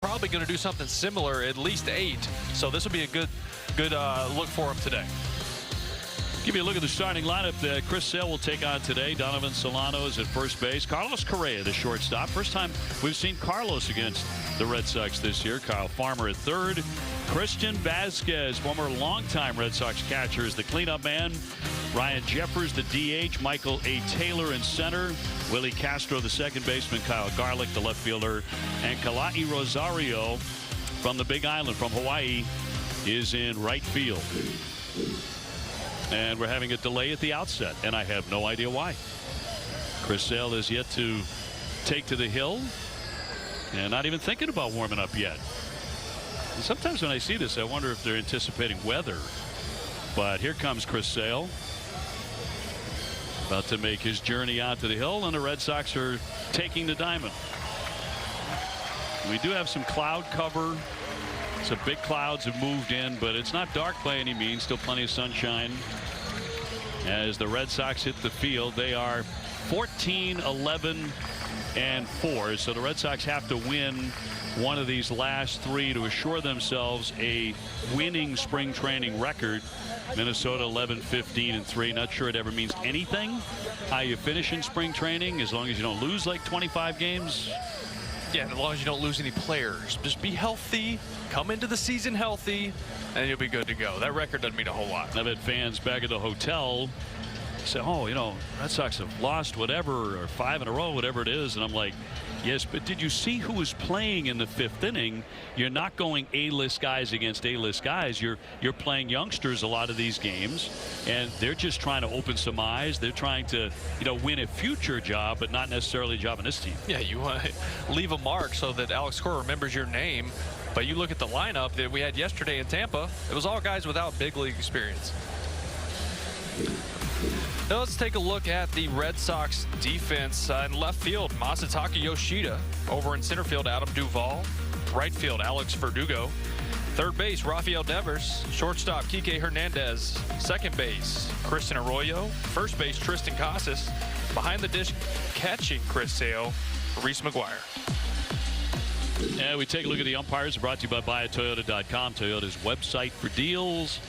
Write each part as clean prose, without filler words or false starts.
Probably going to do something similar, at least 8. So this will be a good look for him today. Give you a look at the starting lineup that Chris Sale will take on today. Donovan Solano is at first base. Carlos Correa, the shortstop. First time we've seen Carlos against the Red Sox this year. Kyle Farmer at third. Christian Vasquez, former longtime Red Sox catcher, is the cleanup man. Ryan Jeffers, the DH. Michael A. Taylor in center. Willie Castro, the second baseman. Kyle Garlick, the left fielder. And Kalai Rosario from the Big Island, from Hawaii, is in right field. And we're having a delay at the outset, and I have no idea why. Chris Sale is yet to take to the hill and not even thinking about warming up yet. And sometimes when I see this, I wonder if they're anticipating weather. But here comes Chris Sale, about to make his journey out to the hill, and the Red Sox are taking the diamond. We do have some cloud cover. Some big clouds have moved in, but it's not dark by any means. Still plenty of sunshine. As the Red Sox hit the field, they are 14, 11, and 4. So the Red Sox have to win one of these last 3 to assure themselves a winning spring training record. Minnesota 11, 15, and 3. Not sure it ever means anything how you finish in spring training, as long as you don't lose like 25 games. Yeah, as long as you don't lose any players. Just be healthy, come into the season healthy, and you'll be good to go. That record doesn't mean a whole lot. I've had fans back at the hotel say, oh, you know, Red Sox have lost whatever, or 5 in a row, whatever it is. And I'm like, yes, but did you see who was playing in the 5th inning? You're not going A-list guys against A-list guys. You're playing youngsters a lot of these games, and they're just trying to open some eyes. They're trying to, you know, win a future job, but not necessarily a job on this team. Yeah, you want to leave a mark so that Alex Cora remembers your name. But you look at the lineup that we had yesterday in Tampa, it was all guys without big league experience. Now let's take a look at the Red Sox defense. In left field, Masataka Yoshida. Over in center field, Adam Duvall. Right field, Alex Verdugo. Third base, Rafael Devers. Shortstop, Kike Hernandez. Second base, Kristen Arroyo. First base, Tristan Casas. Behind the dish, catching Chris Sale, Reese McGuire. And we take a look at the umpires, brought to you by BuyAToyota.com, Toyota's website for deals.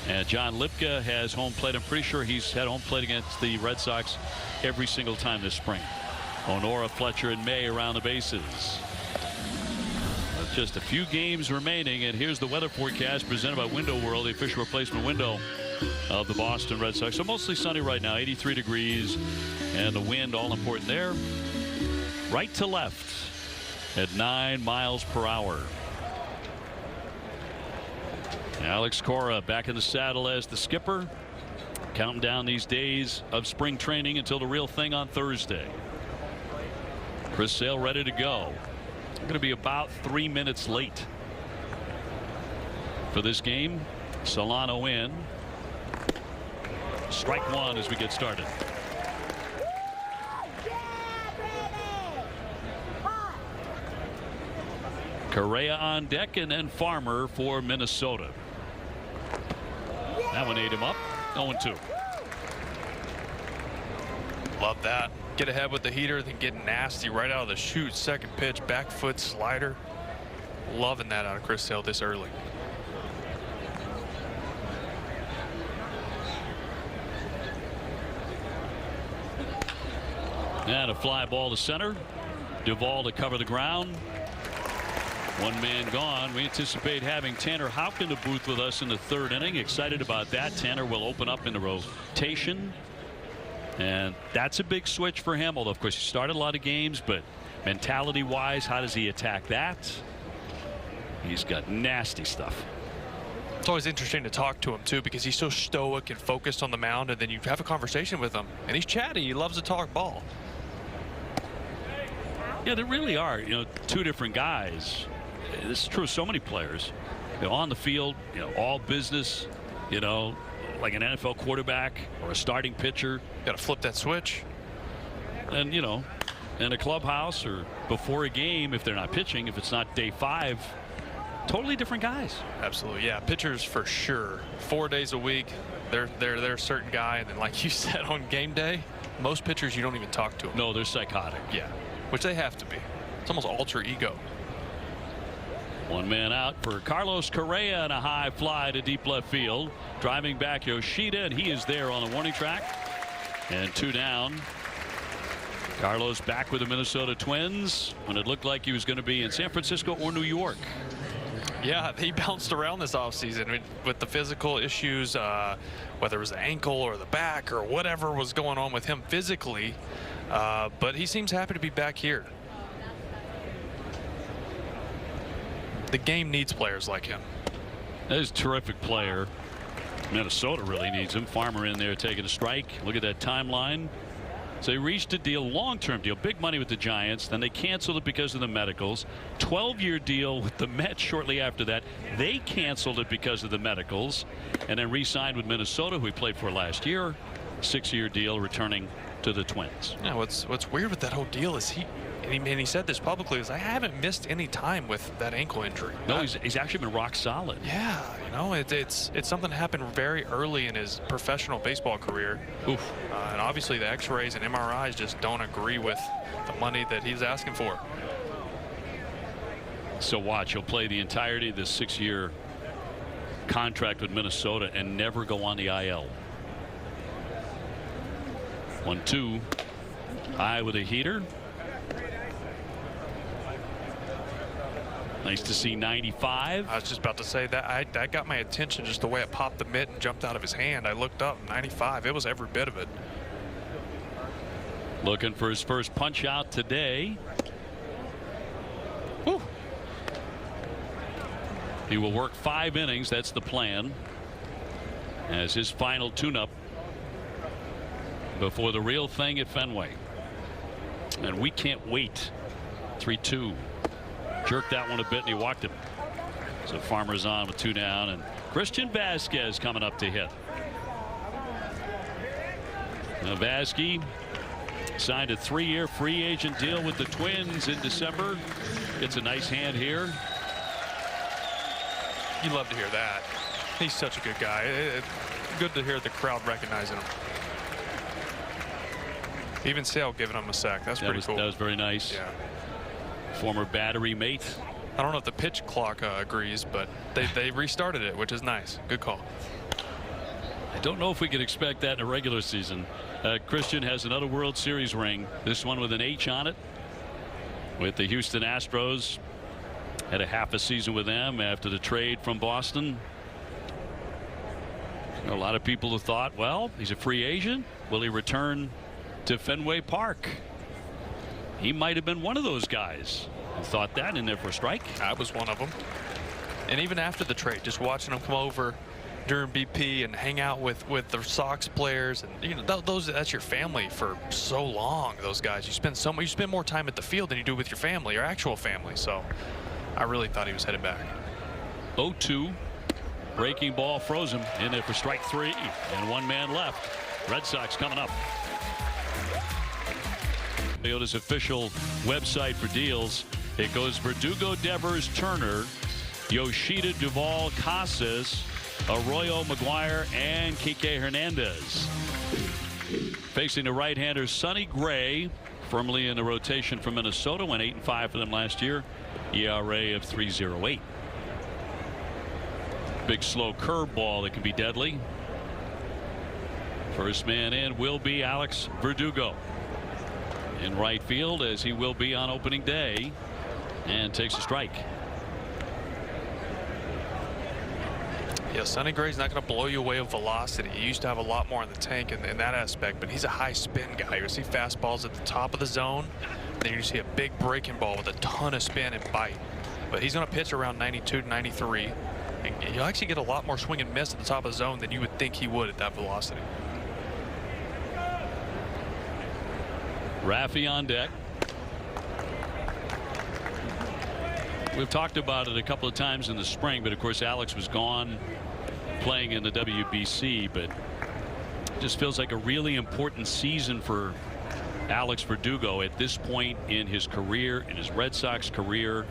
And John Lipka has home plate. I'm pretty sure he's had home plate against the Red Sox every single time this spring. Honora, Fletcher, and May around the bases. Just a few games remaining, and here's the weather forecast presented by Window World, the official replacement window of the Boston Red Sox. So mostly sunny right now, 83 degrees, and the wind all important there. Right to left at 9 miles per hour. Alex Cora back in the saddle as the skipper, counting down these days of spring training until the real thing on Thursday. Chris Sale ready to go. Going to be about 3 minutes late for this game. Solano in. Strike one as we get started. Correa on deck, and then Farmer for Minnesota. That one ate him up. 0-2. Love that. Get ahead with the heater, then get nasty right out of the chute. Second pitch, back foot slider. Loving that out of Chris Sale this early. And a fly ball to center. Duvall to cover the ground. One man gone. We anticipate having Tanner Houck in the booth with us in the 3rd inning. Excited about that. Tanner will open up in the rotation. And that's a big switch for him. Although, of course, he started a lot of games. But mentality-wise, how does he attack that? He's got nasty stuff. It's always interesting to talk to him, too, because he's so stoic and focused on the mound. And then you have a conversation with him. And he's chatty. He loves to talk ball. Yeah, there really are, you know, two different guys. This is true of so many players. You know, on the field, you know, all business, you know, like an NFL quarterback or a starting pitcher. Got to flip that switch. And, you know, in a clubhouse or before a game, if they're not pitching, if it's not day 5, totally different guys. Absolutely, yeah. Pitchers for sure. 4 days a week, they're a certain guy. And then, like you said, on game day, most pitchers you don't even talk to them. No, they're psychotic. Yeah, which they have to be. It's almost alter ego. One man out for Carlos Correa and a high fly to deep left field. Driving back Yoshida, and he is there on the warning track. And 2 down. Carlos back with the Minnesota Twins when it looked like he was going to be in San Francisco or New York. Yeah, he bounced around this offseason with the physical issues, whether it was the ankle or the back or whatever was going on with him physically. But he seems happy to be back here. The game needs players like him. That is a terrific player. Minnesota really needs him. Farmer in there taking a strike. Look at that timeline. So they reached a deal, long-term deal, big money with the Giants. Then they canceled it because of the medicals. 12-year deal with the Mets shortly after that. They canceled it because of the medicals, and then re-signed with Minnesota, who he played for last year. 6-year deal, returning to the Twins. Yeah, what's weird with that whole deal is he said this publicly, is I haven't missed any time with that ankle injury. No, he's actually been rock solid. Yeah, you know, it's something that happened very early in his professional baseball career. Oof. And obviously the x-rays and MRIs just don't agree with the money that he's asking for. So watch, he'll play the entirety of this 6-year contract with Minnesota and never go on the IL. 1-2. High with a heater. Nice to see 95. I was just about to say that got my attention, just the way it popped the mitt and jumped out of his hand. I looked up, 95. It was every bit of it. Looking for his first punch out today. Whew. He will work 5 innings. That's the plan. As his final tune-up before the real thing at Fenway. And we can't wait. 3-2. Jerked that one a bit and he walked him. So Farmer's on with 2 down, and Christian Vasquez coming up to hit. Now Vasquez signed a 3-year free agent deal with the Twins in December. Gets a nice hand here. You love to hear that. He's such a good guy. Good to hear the crowd recognizing him. Even Sale giving him a sack. That's pretty cool. That was very nice. Yeah. Former battery mate. I don't know if the pitch clock agrees, but they restarted it, which is nice. Good call. I don't know if we could expect that in a regular season. Christian has another World Series ring, this one with an H on it, with the Houston Astros. Had a half a season with them after the trade from Boston. A lot of people have thought, well, he's a free agent. Will he return to Fenway Park? He might have been one of those guys who thought that in there for a strike. I was one of them. And even after the trade, just watching him come over during BP and hang out with the Sox players, and you know that's your family for so long. Those guys, you spend more time at the field than you do with your family, your actual family. So I really thought he was headed back. 0-2. Breaking ball froze him in there for strike 3, and 1 man left. Red Sox coming up. Toyota's official website for deals. It goes Verdugo, Devers, Turner, Yoshida, Duvall, Casas, Arroyo, McGuire, and Kike Hernandez. Facing the right-hander Sonny Gray, firmly in the rotation for Minnesota. Went 8-5 for them last year. ERA of 3.08. Big slow curveball that can be deadly. First man in will be Alex Verdugo in right field, as he will be on opening day, and takes a strike. Yeah, Sonny Gray's not going to blow you away with velocity. He used to have a lot more in the tank in that aspect, but he's a high spin guy. You see fastballs at the top of the zone, then you see a big breaking ball with a ton of spin and bite. But he's going to pitch around 92 to 93, and you'll actually get a lot more swing and miss at the top of the zone than you would think he would at that velocity. Raffy on deck. We've talked about it a couple of times in the spring, but of course Alex was gone playing in the WBC, but it just feels like a really important season for Alex Verdugo at this point in his career, in his Red Sox career,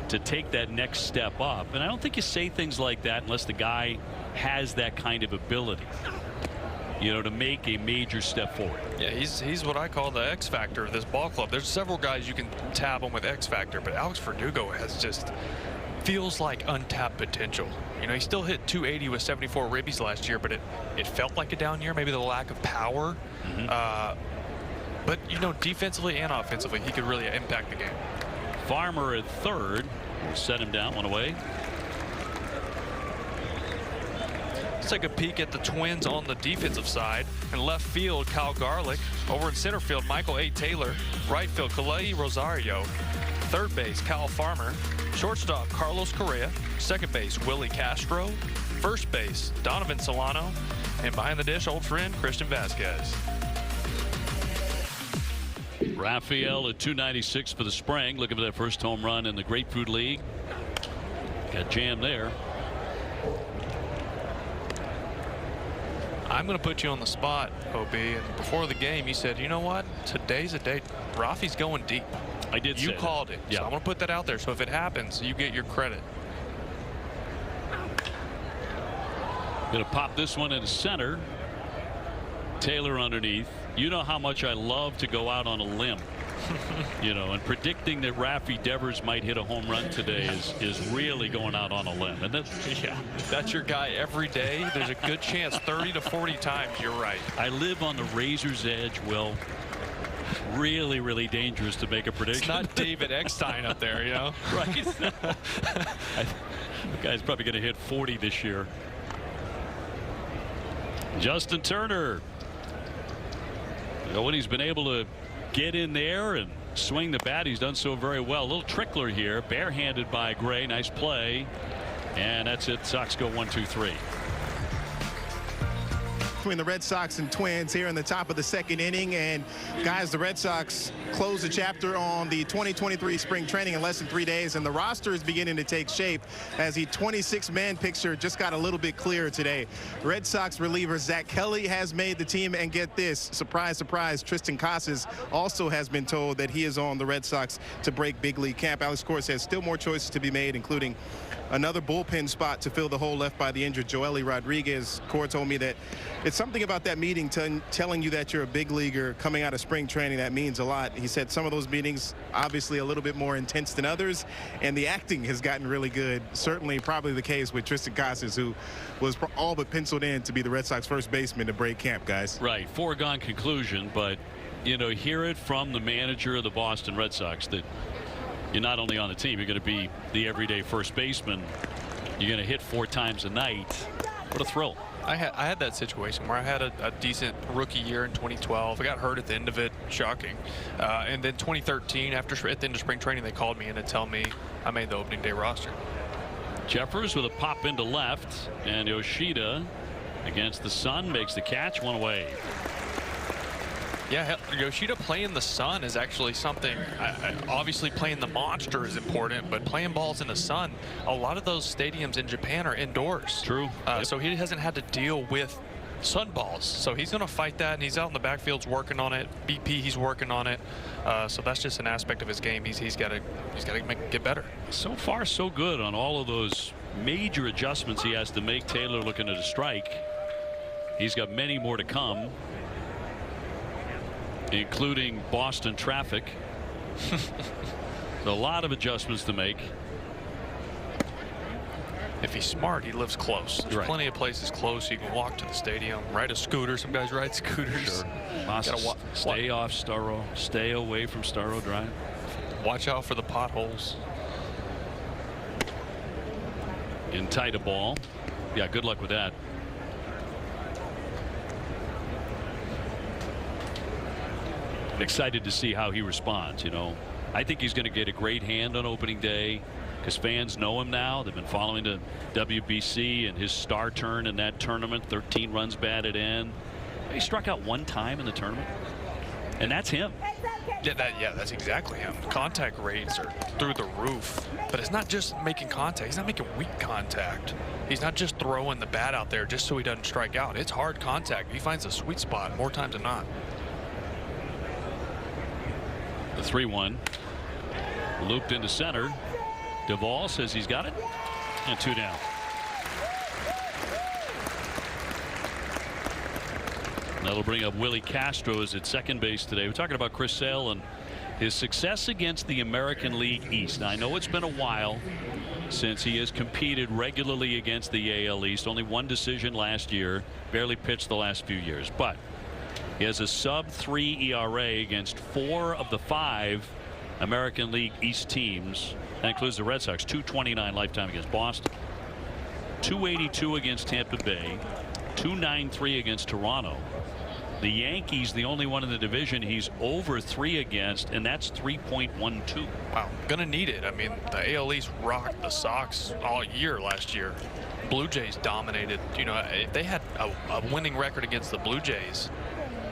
to take that next step up. And I don't think you say things like that unless the guy has that kind of ability, you know, to make a major step forward. Yeah, he's what I call the X factor of this ball club. There's several guys you can tab him with X factor, but Alex Verdugo has just feels like untapped potential. You know, he still hit 280 with 74 ribbies last year, but it felt like a down year, maybe the lack of power. But, you know, defensively and offensively, he could really impact the game. Farmer at third. Set him down, one away. Let's take a peek at the Twins on the defensive side. In left field, Kyle Garlick. Over in center field, Michael A. Taylor. Right field, Kalei Rosario. Third base, Kyle Farmer. Shortstop, Carlos Correa. Second base, Willie Castro. First base, Donovan Solano. And behind the dish, old friend, Christian Vasquez. Raphael at 296 for the spring. Looking for that first home run in the Grapefruit League. Got jammed there. I'm going to put you on the spot, OB. And before the game, you said, you know what? Today's a day. Rafi's going deep. I did. You called it. Yeah. So I'm going to put that out there. So if it happens, you get your credit. Going to pop this one into center. Taylor underneath. You know how much I love to go out on a limb. You know, and predicting that Rafi Devers might hit a home run today is really going out on a limb. And that's your guy every day. There's a good chance 30 to 40 times you're right. I live on the razor's edge, Will. Really, really dangerous to make a prediction. It's not David Eckstein up there, you know. Right. The guy's probably going to hit 40 this year. Justin Turner. You know, when he's been able to get in there and swing the bat, he's done so very well. A little trickler here, barehanded by Gray. Nice play, and that's it. Sox go 1-2-3. Between the Red Sox and Twins here in the top of the second inning. And guys, the Red Sox close the chapter on the 2023 spring training in less than 3 days, and the roster is beginning to take shape as the 26-man picture just got a little bit clearer today. Red Sox reliever Zach Kelly has made the team, and get this, surprise, surprise, Tristan Casas also has been told that he is on the Red Sox to break big league camp. Alex Cora says still more choices to be made, including another bullpen spot to fill the hole left by the injured Joely Rodriguez. Cora told me that it's something about that meeting telling you that you're a big leaguer coming out of spring training that means a lot. He said some of those meetings obviously a little bit more intense than others, and the acting has gotten really good. Certainly probably the case with Tristan Casas, who was all but penciled in to be the Red Sox first baseman to break camp, guys. Right, foregone conclusion, but you know, hear it from the manager of the Boston Red Sox that you're not only on the team, you're going to be the everyday first baseman. You're going to hit 4 times a night. What a thrill. I had that situation where I had a decent rookie year in 2012. I got hurt at the end of it, shocking. And then 2013, at the end of spring training, they called me in to tell me I made the opening day roster. Jeffers with a pop into left, and Yoshida against the sun makes the catch, one away. Yeah, Yoshida playing the sun is actually something. Obviously playing the monster is important, but playing balls in the sun, a lot of those stadiums in Japan are indoors. True. So he hasn't had to deal with sun balls. So he's going to fight that, and he's out in the backfields working on it. BP, he's working on it. So that's just an aspect of his game. He's got to get better. So far, so good on all of those major adjustments he has to make. Taylor looking at a strike. He's got many more to come, including Boston traffic. A lot of adjustments to make. If he's smart, he lives close. There's plenty of places close. You can walk to the stadium, ride a scooter. Some guys ride scooters. Sure. Stay off Starro. Stay away from Starro Drive. Watch out for the potholes. In tight a ball. Yeah, good luck with that. Excited to see how he responds. You know, I think he's going to get a great hand on opening day because fans know him now. They've been following the WBC and his star turn in that tournament. 13 runs batted in. He struck out 1 time in the tournament, and that's him. Yeah, that's exactly him. Contact rates are through the roof, but it's not just making contact. He's not making weak contact. He's not just throwing the bat out there just so he doesn't strike out. It's hard contact. He finds a sweet spot more times than not. The 3-1 looped into center. Duvall says he's got it, and 2 down. That'll bring up Willie Castro as at second base today. We're talking about Chris Sale and his success against the American League East. Now, I know it's been a while, since he has competed regularly against the AL East. Only one decision last year. Barely pitched the last few years. But he has a sub-3 ERA against 4 of the 5 American League East teams. That includes the Red Sox. .229 lifetime against Boston. .282 against Tampa Bay. .293 against Toronto. The Yankees, the only one in the division he's over 3 against, and that's 3.12. Wow, gonna need it. I mean, the AL East rocked the Sox all year last year. Blue Jays dominated. You know, if they had a winning record against the Blue Jays,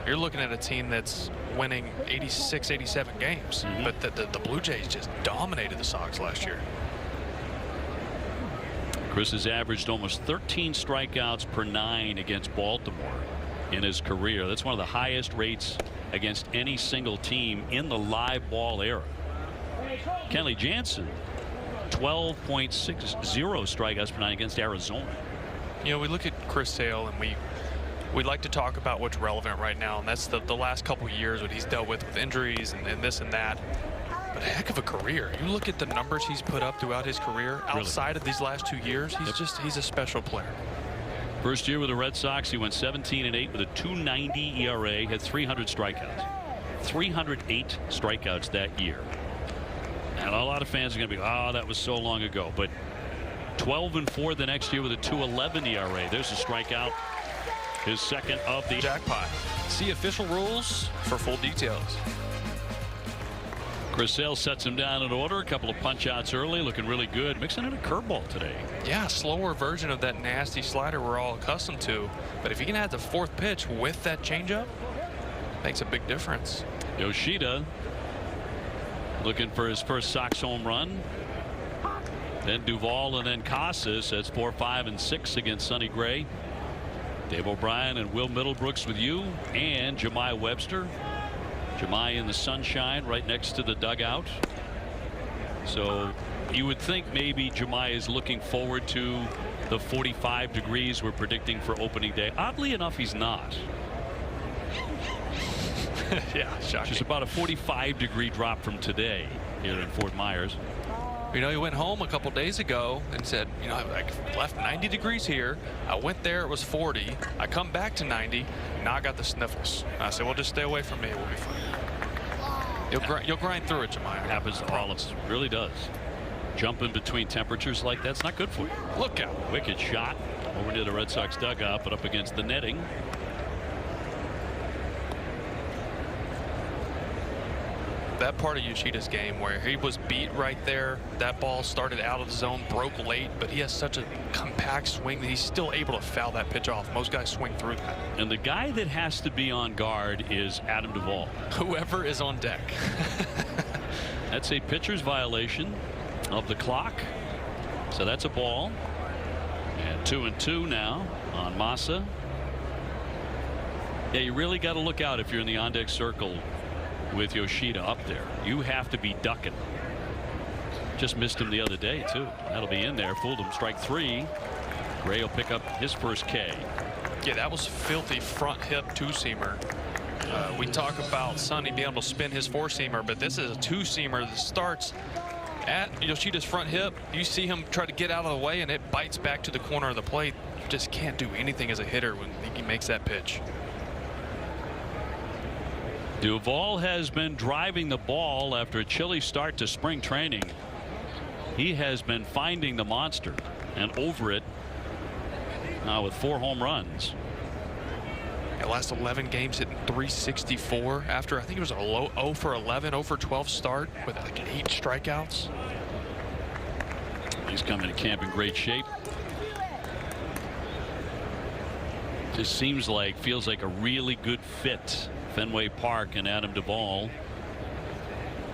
you're looking at a team that's winning 86, 87 games. But the Blue Jays just dominated the Sox last year. Chris has averaged almost 13 strikeouts per 9 against Baltimore in his career. That's one of the highest rates against any single team in the live ball era. Kenley Jansen, 12.60 strikeouts per 9 against Arizona. You know, we look at Chris Sale and we like to talk about what's relevant right now, and that's the last couple of years what he's dealt with injuries and this and that. But a heck of a career. You look at the numbers he's put up throughout his career outside of these last 2 years. He's a special player. First year with the Red Sox, he went 17-8 with a .290 ERA, had 300 strikeouts. 308 strikeouts that year. And a lot of fans are going to be, oh, that was so long ago. But 12-4 the next year with a .211 ERA. There's a strikeout. His second of the jackpot. See official rules for full details. Chris Sale sets him down in order. A couple of punch outs early, looking really good. Mixing in a curveball today. Yeah, slower version of that nasty slider we're all accustomed to. But if you can add the 4th pitch with that changeup, makes a big difference. Yoshida looking for his first Sox home run. Then Duvall and then Casas. That's 4, 5, and 6 against Sonny Gray. Dave O'Brien and Will Middlebrooks with you, and Jemai Webster. Jemai in the sunshine right next to the dugout. So you would think maybe Jemai is looking forward to the 45 degrees we're predicting for opening day. Oddly enough, he's not. Yeah, shocking. Just about a 45-degree drop from today here in Fort Myers. You know, he went home a couple days ago and said, you know, I left 90 degrees here. I went there, it was 40. I come back to 90. Now I got the sniffles. I said, well, just stay away from me. We'll be fine. You'll grind through it, Jemai. It happens to all of us. It really does. Jumping between temperatures like that's not good for you. Look out. Wicked shot over near the Red Sox dugout, but up against the netting. That part of Yoshida's game where he was beat right there, that ball started out of the zone, broke late, but he has such a compact swing that he's still able to foul that pitch off. Most guys swing through that. And the guy that has to be on guard is Adam Duvall. Whoever is on deck. That's a pitcher's violation of the clock. So that's a ball. And 2-2 now on Massa. Yeah, you really got to look out if you're in the on-deck circle with Yoshida up there. You have to be ducking. Just missed him the other day too. That'll be in there. Fooled him. Strike 3. Gray will pick up his first K. Yeah, that was filthy front hip 2-seamer. We talk about Sonny being able to spin his 4-seamer, but this is a 2-seamer that starts at Yoshida's front hip. You see him try to get out of the way and it bites back to the corner of the plate. You just can't do anything as a hitter when he makes that pitch. Duvall has been driving the ball after a chilly start to spring training. He has been finding the monster and over it now with 4 home runs. The last 11 games hitting .364 after I think it was a low 0 for 11, 0 for 12 start with like 8 strikeouts. He's coming to camp in great shape. Just feels like a really good fit. Fenway Park and Adam Duvall,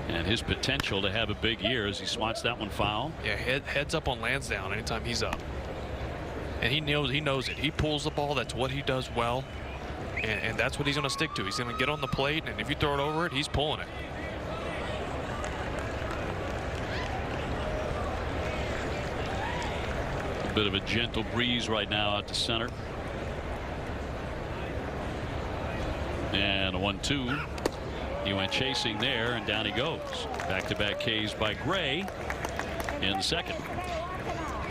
and his potential to have a big year as he swats that one foul. Yeah, heads up on Lansdowne anytime he's up, and he knows it. He pulls the ball. That's what he does well, and that's what he's going to stick to. He's going to get on the plate, and if you throw it over it, he's pulling it. A bit of a gentle breeze right now out to center. And a 1-2. He went chasing there, and down he goes. Back-to-back Ks by Gray in the second.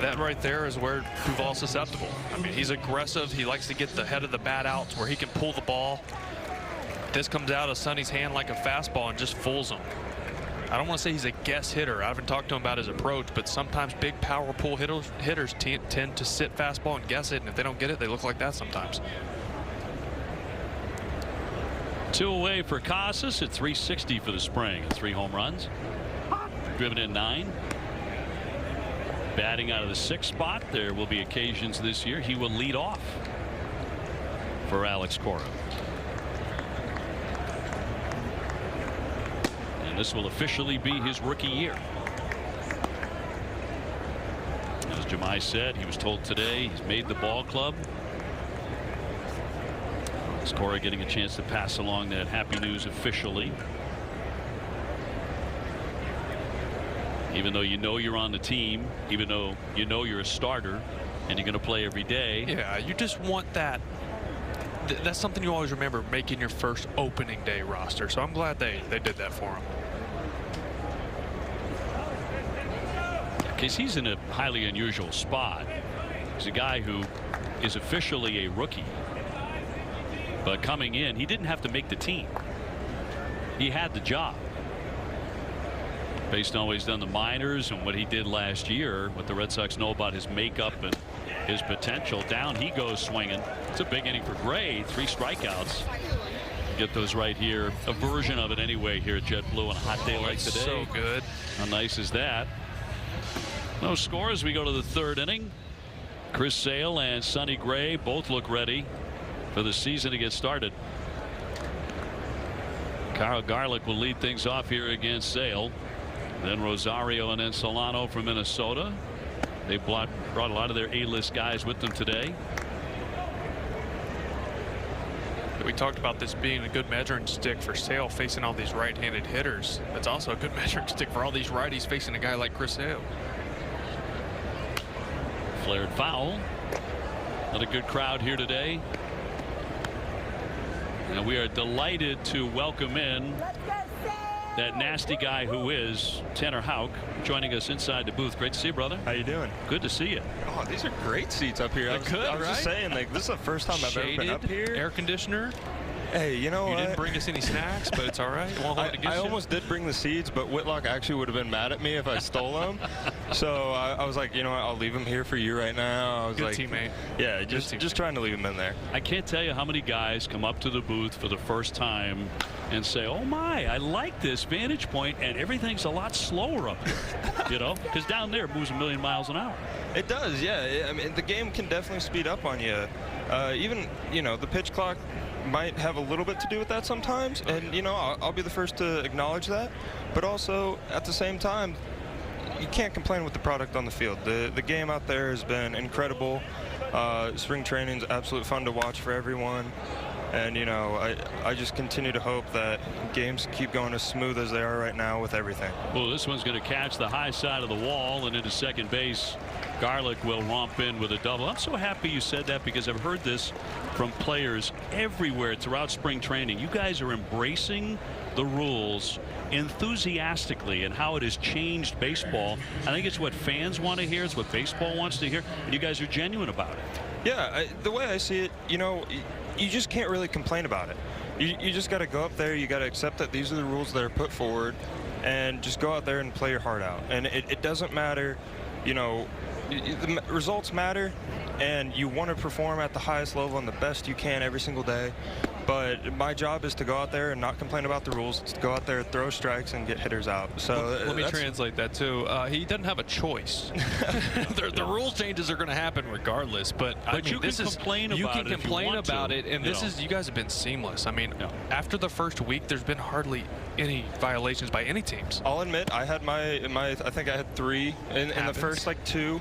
that right there is where Duvall's susceptible. I mean, he's aggressive. He likes to get the head of the bat out to where he can pull the ball. This comes out of Sonny's hand like a fastball and just fools him. I don't want to say he's a guess hitter. I haven't talked to him about his approach, but sometimes big power pull hitters tend to sit fastball and guess it, and if they don't get it, they look like that sometimes. 2 away for Casas at .360 for the spring. 3 home runs. Driven in 9. Batting out of the 6th spot. There will be occasions this year he will lead off for Alex Cora. And this will officially be his rookie year. As Jemai said, he was told today he's made the ball club. Cora getting a chance to pass along that happy news officially. Even though you know you're on the team, even though you know you're a starter and you're going to play every day. Yeah, you just want that. That's something you always remember, making your first opening day roster. So I'm glad they did that for him. Because he's in a highly unusual spot. He's a guy who is officially a rookie. But coming in, he didn't have to make the team. He had the job. Based on what he's done the minors and what he did last year, what the Red Sox know about his makeup and his potential. Down he goes swinging. It's a big inning for Gray. 3 strikeouts. Get those right here. A version of it anyway here at JetBlue on a hot day like today. So good. How nice is that? No score as we go to the 3rd inning. Chris Sale and Sonny Gray both look ready for the season to get started. Kyle Garlick will lead things off here against Sale. Then Rosario and then Solano from Minnesota. They brought a lot of their A-list guys with them today. We talked about this being a good measuring stick for Sale facing all these right-handed hitters. It's also a good measuring stick for all these righties facing a guy like Chris Sale. Flared foul. Not a good crowd here today. And we are delighted to welcome in that nasty guy who is Tanner Houck, joining us inside the booth. Great to see you, brother. How you doing? Good to see you. Oh, these are great seats up here. I was just saying, like, this is the first time I've ever been up here. Air conditioner. Hey, you know what? You didn't bring us any snacks, but it's all right. Won't hold it against I you. almost did bring the seeds, but Whitlock actually would have been mad at me if I stole them. So I was like, you know what? I'll leave them here for you right now. I was Good like, teammate. Yeah, just trying to leave them in there. I can't tell you how many guys come up to the booth for the first time and say, oh my, I like this vantage point, and everything's a lot slower up here. You know, because down there it moves a million miles an hour. It does, yeah. I mean, the game can definitely speed up on you. Even, you know, the pitch clock might have a little bit to do with that sometimes, and you know, I'll be the first to acknowledge that, but also at the same time, you can't complain with the product on the field. The game out there has been incredible. Spring training's absolute fun to watch for everyone, and you know, I just continue to hope that games keep going as smooth as they are right now with everything. Well, this one's going to catch the high side of the wall and into second base. Garlick will romp in with a double. I'm so happy you said that, because I've heard this from players everywhere throughout spring training. You guys are embracing the rules enthusiastically and how it has changed baseball. I think it's what fans want to hear. It's what baseball wants to hear. And you guys are genuine about it. Yeah, the way I see it, you know, you just can't really complain about it. You just got to go up there. You got to accept that these are the rules that are put forward, and just go out there and play your heart out. And it doesn't matter, you know, the results matter, and you want to perform at the highest level and the best you can every single day. But my job is to go out there and not complain about the rules. It's to go out there, throw strikes, and get hitters out. So let me translate that too. He doesn't have a choice. The rules changes are going to happen regardless. But I mean, you can complain about it. You can complain about it, and this is, you guys have been seamless. I mean, after the first week, there's been hardly any violations by any teams. I'll admit, I had I think I had 3 in the first like 2.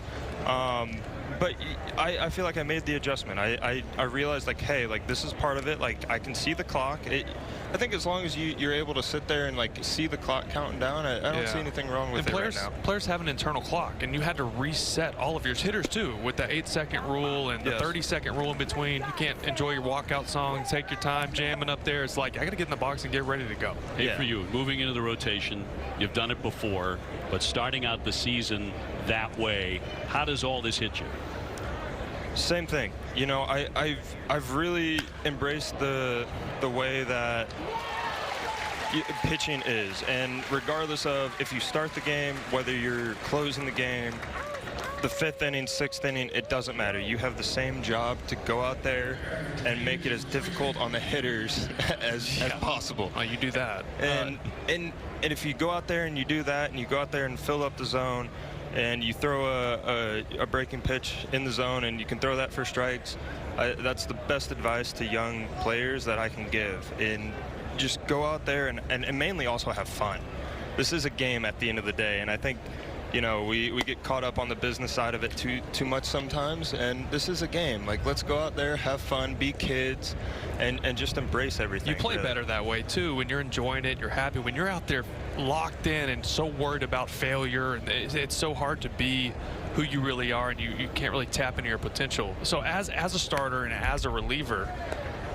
But I feel like I made the adjustment. I realized, like, hey, like, this is part of it. Like, I can see the clock. I think as long as you're able to sit there and, like, see the clock counting down, I don't see anything wrong with it right now. Players have an internal clock, and you had to reset all of your hitters, too, with the 8-second rule and the 30-second rule in between. You can't enjoy your walkout song, take your time jamming up there. It's like, I got to get in the box and get ready to go. Hey, for you, moving into the rotation, you've done it before, but starting out the season that way, how does all this hit you? Same thing. You know, I've really embraced the way that pitching is, and regardless of if you start the game, whether you're closing the game, the 5th inning, 6th inning, it doesn't matter. You have the same job to go out there and make it as difficult on the hitters as possible. Oh, you do that. And if you go out there and you do that, and you go out there and fill up the zone, and you throw a breaking pitch in the zone, and you can throw that for strikes, that's the best advice to young players that I can give. And just go out there and mainly also have fun. This is a game at the end of the day, and I think, you know, we get caught up on the business side of it too much sometimes, and this is a game. Like, let's go out there, have fun, be kids, and just embrace everything. You play better that way too, when you're enjoying it, you're happy. When you're out there locked in and so worried about failure, and it's so hard to be who you really are, and you can't really tap into your potential. So as a starter and as a reliever,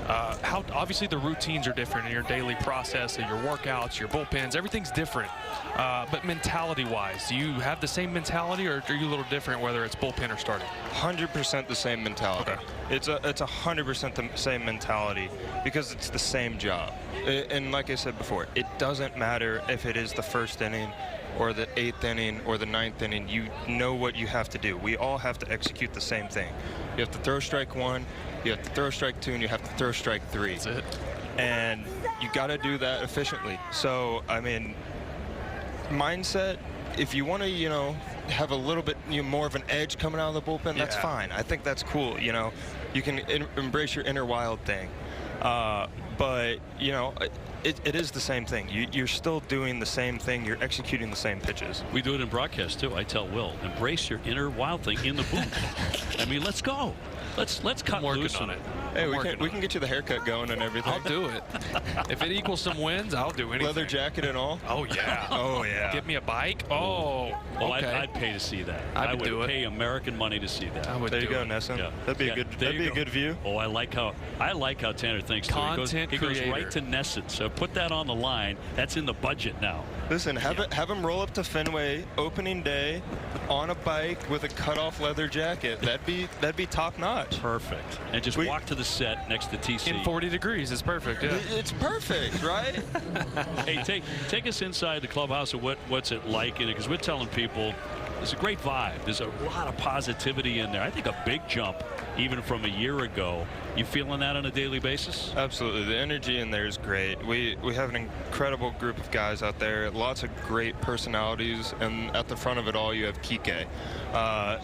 how obviously the routines are different in your daily process, and your workouts, your bullpens, everything's different. But mentality-wise, do you have the same mentality, or are you a little different whether it's bullpen or starting? 100% the same mentality. Okay. It's 100% the same mentality because it's the same job. And like I said before, it doesn't matter if it is the 1st inning or the 8th inning or the 9th inning. You know what you have to do. We all have to execute the same thing. You have to throw strike 1, you have to throw strike 2, and you have to throw strike 3. That's it. And you got to do that efficiently. So, I mean, mindset, if you want to, you know, have a little bit more of an edge coming out of the bullpen, that's fine. I think that's cool. You know, you can embrace your inner wild thing. But, you know, it is the same thing. You're still doing the same thing. You're executing the same pitches. We do it in broadcast too. I tell Will, embrace your inner wild thing in the booth. I mean, let's go. Let's cut loose on it. Hey, we can get you the haircut going and everything. I'll do it. If it equals some wins, I'll do anything. Leather jacket and all? Oh, yeah. Oh, yeah. Get me a bike? Oh, okay. I'd pay to see that. I would pay American money to see that. I would there you do go, it. Nesson. Yeah. That'd be a good view. Oh, I like how Tanner thinks. Content he goes creator. right to Nesson. So put that on the line. That's in the budget now. Listen, have him roll up to Fenway opening day on a bike with a cut-off leather jacket. That'd be top notch. Perfect. And just walk to the set next to TC. In 40 degrees, it's perfect. Yeah. It's perfect, right? Hey, take us inside the clubhouse and what's it like in it, because we're telling people there's a great vibe. There's a lot of positivity in there. I think a big jump even from a year ago. You feeling that on a daily basis? Absolutely. The energy in there is great. We have an incredible group of guys out there, lots of great personalities, and at the front of it all you have Kike.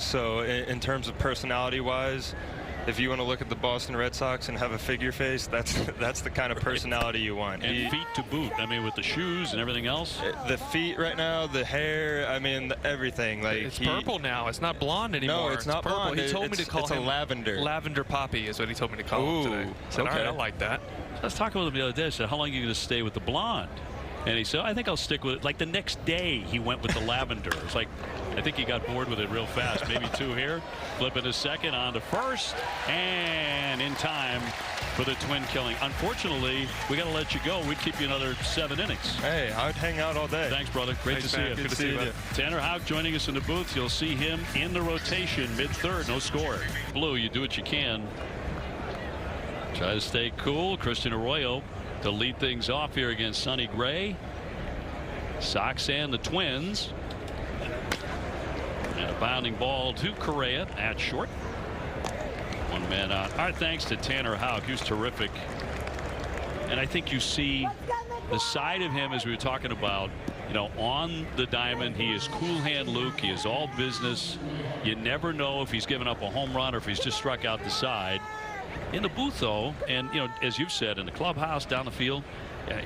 So in terms of personality-wise, if you want to look at the Boston Red Sox and have a figure face, that's the kind of personality you want. And feet to boot. I mean, with the shoes and everything else. The feet right now, the hair, I mean, everything. Like it's purple now. It's not blonde anymore. No, it's not purple. blonde. He told me to call him a lavender. Lavender Poppy is what he told me to call him today. I said, okay. all right, I like that. I was talking with him the other day. I said, how long are you going to stay with the blonde? And he said, I think I'll stick with it. Like the next day, he went with the lavender. It's like, I think he got bored with it real fast. Maybe 2 here. Flipping to second, on to first. And in time for the twin killing. Unfortunately, we got to let you go. We'd keep you another 7 innings. Hey, I'd hang out all day. Thanks, brother. Great to see you. Good to see you. Tanner Houck joining us in the booth. You'll see him in the rotation, mid-third. No score. Blue, you do what you can. Try to stay cool. Christian Arroyo to lead things off here against Sonny Gray. Sox and the Twins. And a bounding ball to Correa at short. 1 man out. Our thanks to Tanner Houck, who's terrific. And I think you see the side of him, as we were talking about, you know, on the diamond. He is cool hand Luke. He is all business. You never know if he's given up a home run or if he's just struck out the side. In the booth, though, and, you know, as you've said, in the clubhouse, down the field,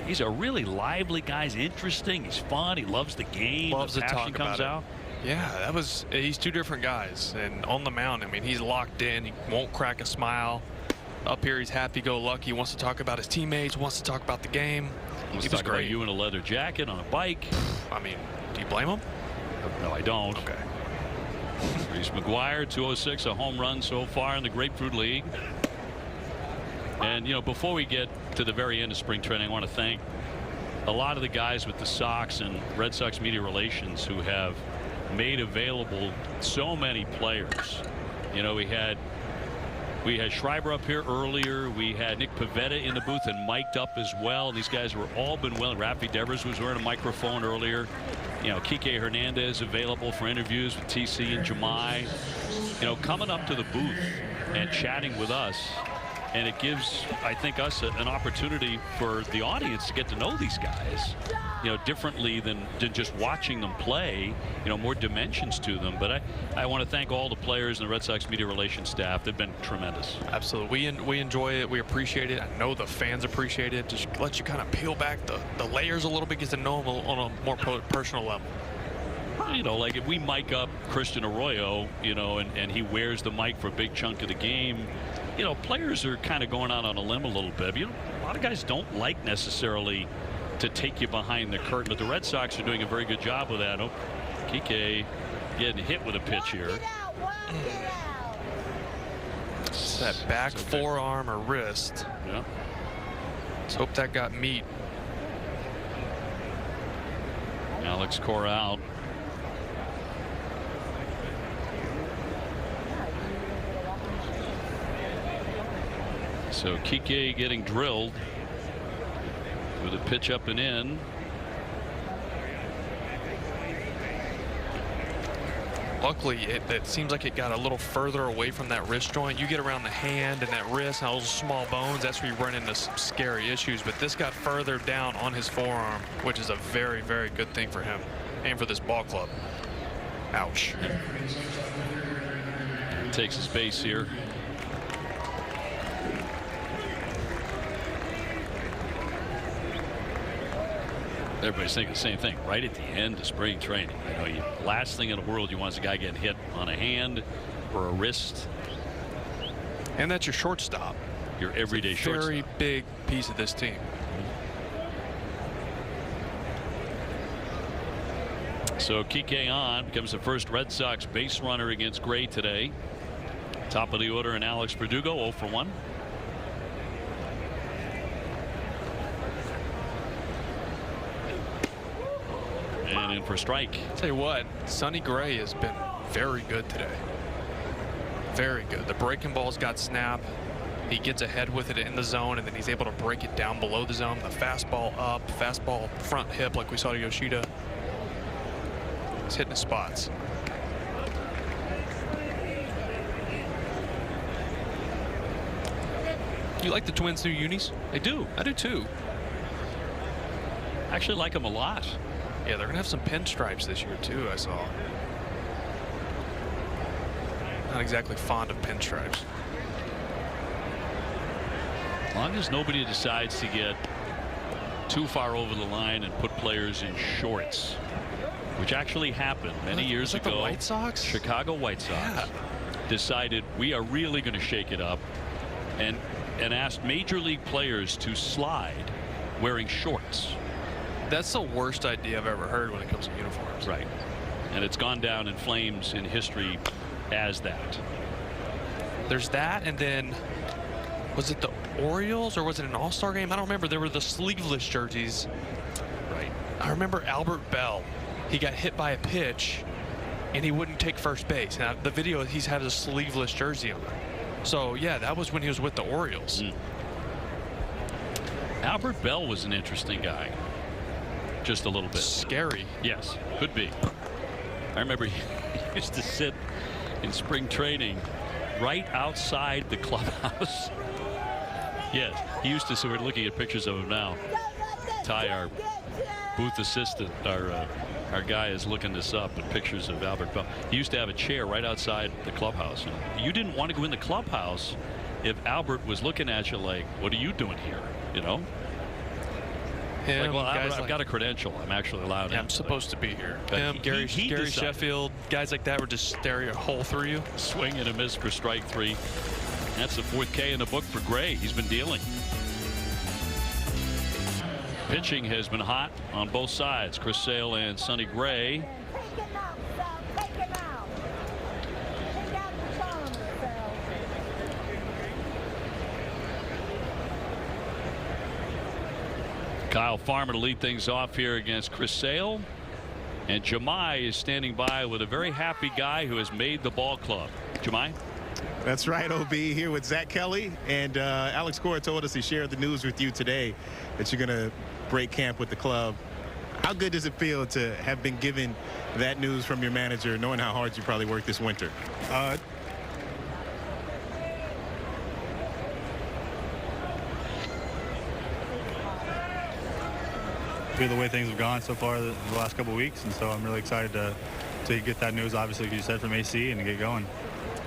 he's a really lively guy. He's interesting. He's fun. He loves the game. Loves the to passion talk comes about out. Yeah, he's 2 different guys. And on the mound, I mean, he's locked in. He won't crack a smile. Up here, he's happy-go-lucky. He wants to talk about his teammates, wants to talk about the game. He was great. You in a leather jacket on a bike. I mean, do you blame him? No, I don't. Okay. Reese McGuire, 206, a home run so far in the Grapefruit League. And, you know, before we get to the very end of spring training, I want to thank a lot of the guys with the Sox and Red Sox media relations who have made available so many players. You know, we had Schreiber up here earlier. We had Nick Pivetta in the booth and mic'd up as well. These guys were all been well. Rafi Devers was wearing a microphone earlier. You know, Kike Hernandez available for interviews with TC and Jemai. You know, coming up to the booth and chatting with us. And it gives, I think, us an opportunity for the audience to get to know these guys, you know, differently than just watching them play, you know, more dimensions to them. But I want to thank all the players and the Red Sox media relations staff. They've been tremendous. Absolutely. We enjoy it. We appreciate it. I know the fans appreciate it. Just let you kind of peel back the layers a little bit, get to know them on a more personal level. You know, like if we mic up Christian Arroyo, you know, and he wears the mic for a big chunk of the game, you know, players are kind of going out on a limb a little bit. You know, a lot of guys don't like necessarily to take you behind the curtain, but the Red Sox are doing a very good job with that. Oh, Kike getting hit with a pitch here. It's that back forearm or wrist. Yeah. Let's hope that got meat. Alex Corral. So Kike getting drilled with a pitch up and in. Luckily, it seems like it got a little further away from that wrist joint. You get around the hand and that wrist and those small bones, that's where you run into some scary issues. But this got further down on his forearm, which is a very, very good thing for him and for this ball club. Ouch. Takes his base here. Everybody's thinking the same thing right at the end of spring training. You know, last thing in the world you want is a guy getting hit on a hand or a wrist. And that's your shortstop. Your everyday shortstop. Very big piece of this team. So Kike on becomes the first Red Sox base runner against Gray today. Top of the order, and Alex Verdugo 0 for 1. And in for strike. Tell you what, Sonny Gray has been very good today. Very good. The breaking ball's got snap. He gets ahead with it in the zone, and then he's able to break it down below the zone. The fastball up, fastball front hip like we saw to Yoshida. He's hitting the spots. You like the Twins' new unis? I do. I do too. I actually like them a lot. Yeah, they're gonna have some pinstripes this year too, I saw. Not exactly fond of pinstripes. As long as nobody decides to get too far over the line and put players in shorts, which actually happened many years ago. The White Sox? Chicago White Sox decided we are really going to shake it up and asked major league players to slide wearing shorts. That's the worst idea I've ever heard when it comes to uniforms. Right. And it's gone down in flames in history as that. There's that, and then was it the Orioles or was it an All-Star game? I don't remember. There were the sleeveless jerseys. Right. I remember Albert Bell. He got hit by a pitch and he wouldn't take first base. Now the video, he's had a sleeveless jersey on. So yeah, that was when he was with the Orioles. Albert Bell was an interesting guy. Just a little bit. Scary. Yes, could be. I remember he used to sit in spring training right outside the clubhouse. Yes, he used to. So we're looking at pictures of him now. Ty, our booth assistant, our guy is looking this up at pictures of Albert Bell. He used to have a chair right outside the clubhouse. And you didn't want to go in the clubhouse if Albert was looking at you like, "What are you doing here?" You know. Like, well, I've got a credential. I'm actually allowed in. I'm supposed to be here. But Him, Gary Sheffield, guys like that would just stare a hole through you. Swing and a miss for strike 3. That's the 4th K in the book for Gray. He's been dealing. Pitching has been hot on both sides. Chris Sale and Sonny Gray. Kyle Farmer to lead things off here against Chris Sale. And Jemai is standing by with a very happy guy who has made the ball club. Jemai? That's right, OB, here with Zach Kelly. And Alex Cora told us he shared the news with you today that you're going to break camp with the club. How good does it feel to have been given that news from your manager, knowing how hard you probably worked this winter? The way things have gone so far the last couple of weeks, and so I'm really excited to get that news, obviously, like you said, from AC and to get going.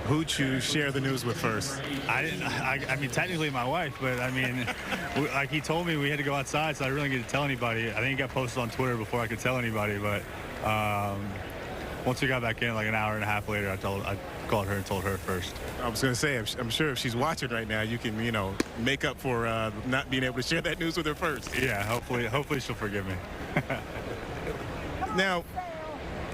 Who'd you share the news with first? I mean, technically my wife, but I mean, like he told me we had to go outside, so I really didn't get to tell anybody. I think it got posted on Twitter before I could tell anybody, but once we got back in, like an hour and a half later, I called her and told her first. I was going to say, I'm sure if she's watching right now, you can, you know, make up for not being able to share that news with her first. Yeah, hopefully she'll forgive me. Now,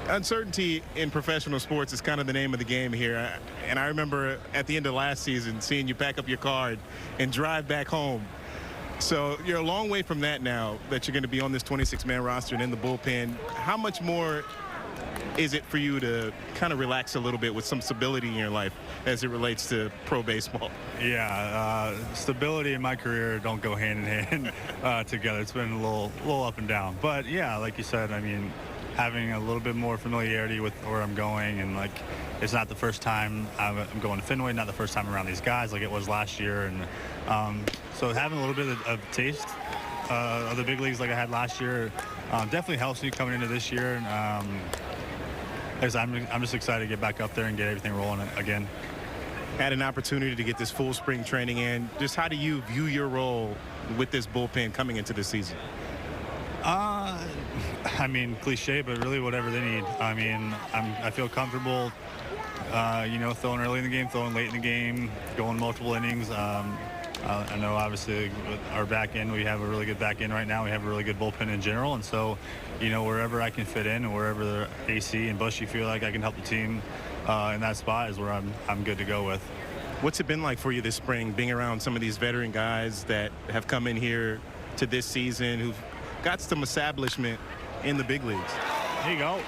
uncertainty in professional sports is kind of the name of the game here. And I remember at the end of last season seeing you pack up your car and drive back home. So you're a long way from that now that you're going to be on this 26-man roster and in the bullpen. How much more is it for you to kind of relax a little bit with some stability in your life as it relates to pro baseball? Yeah, stability in my career don't go hand in hand together. It's been a little up and down. But yeah, like you said, I mean, having a little bit more familiarity with where I'm going, and like it's not the first time I'm going to Fenway, not the first time around these guys like it was last year, and so having a little bit of taste of the big leagues like I had last year definitely helps me coming into this year. And I'm just excited to get back up there and get everything rolling again. Had an opportunity to get this full spring training in. Just how do you view your role with this bullpen coming into this season? I mean, cliche, but really whatever they need. I mean, I feel comfortable, you know, throwing early in the game, throwing late in the game, going multiple innings. I know obviously with our back end, we have a really good back end right now. We have a really good bullpen in general. And so, you know, wherever I can fit in and wherever the AC and Bushy feel like I can help the team in that spot is where I'm good to go with. What's it been like for you this spring, being around some of these veteran guys that have come in here to this season, who've got some establishment in the big leagues? There you go.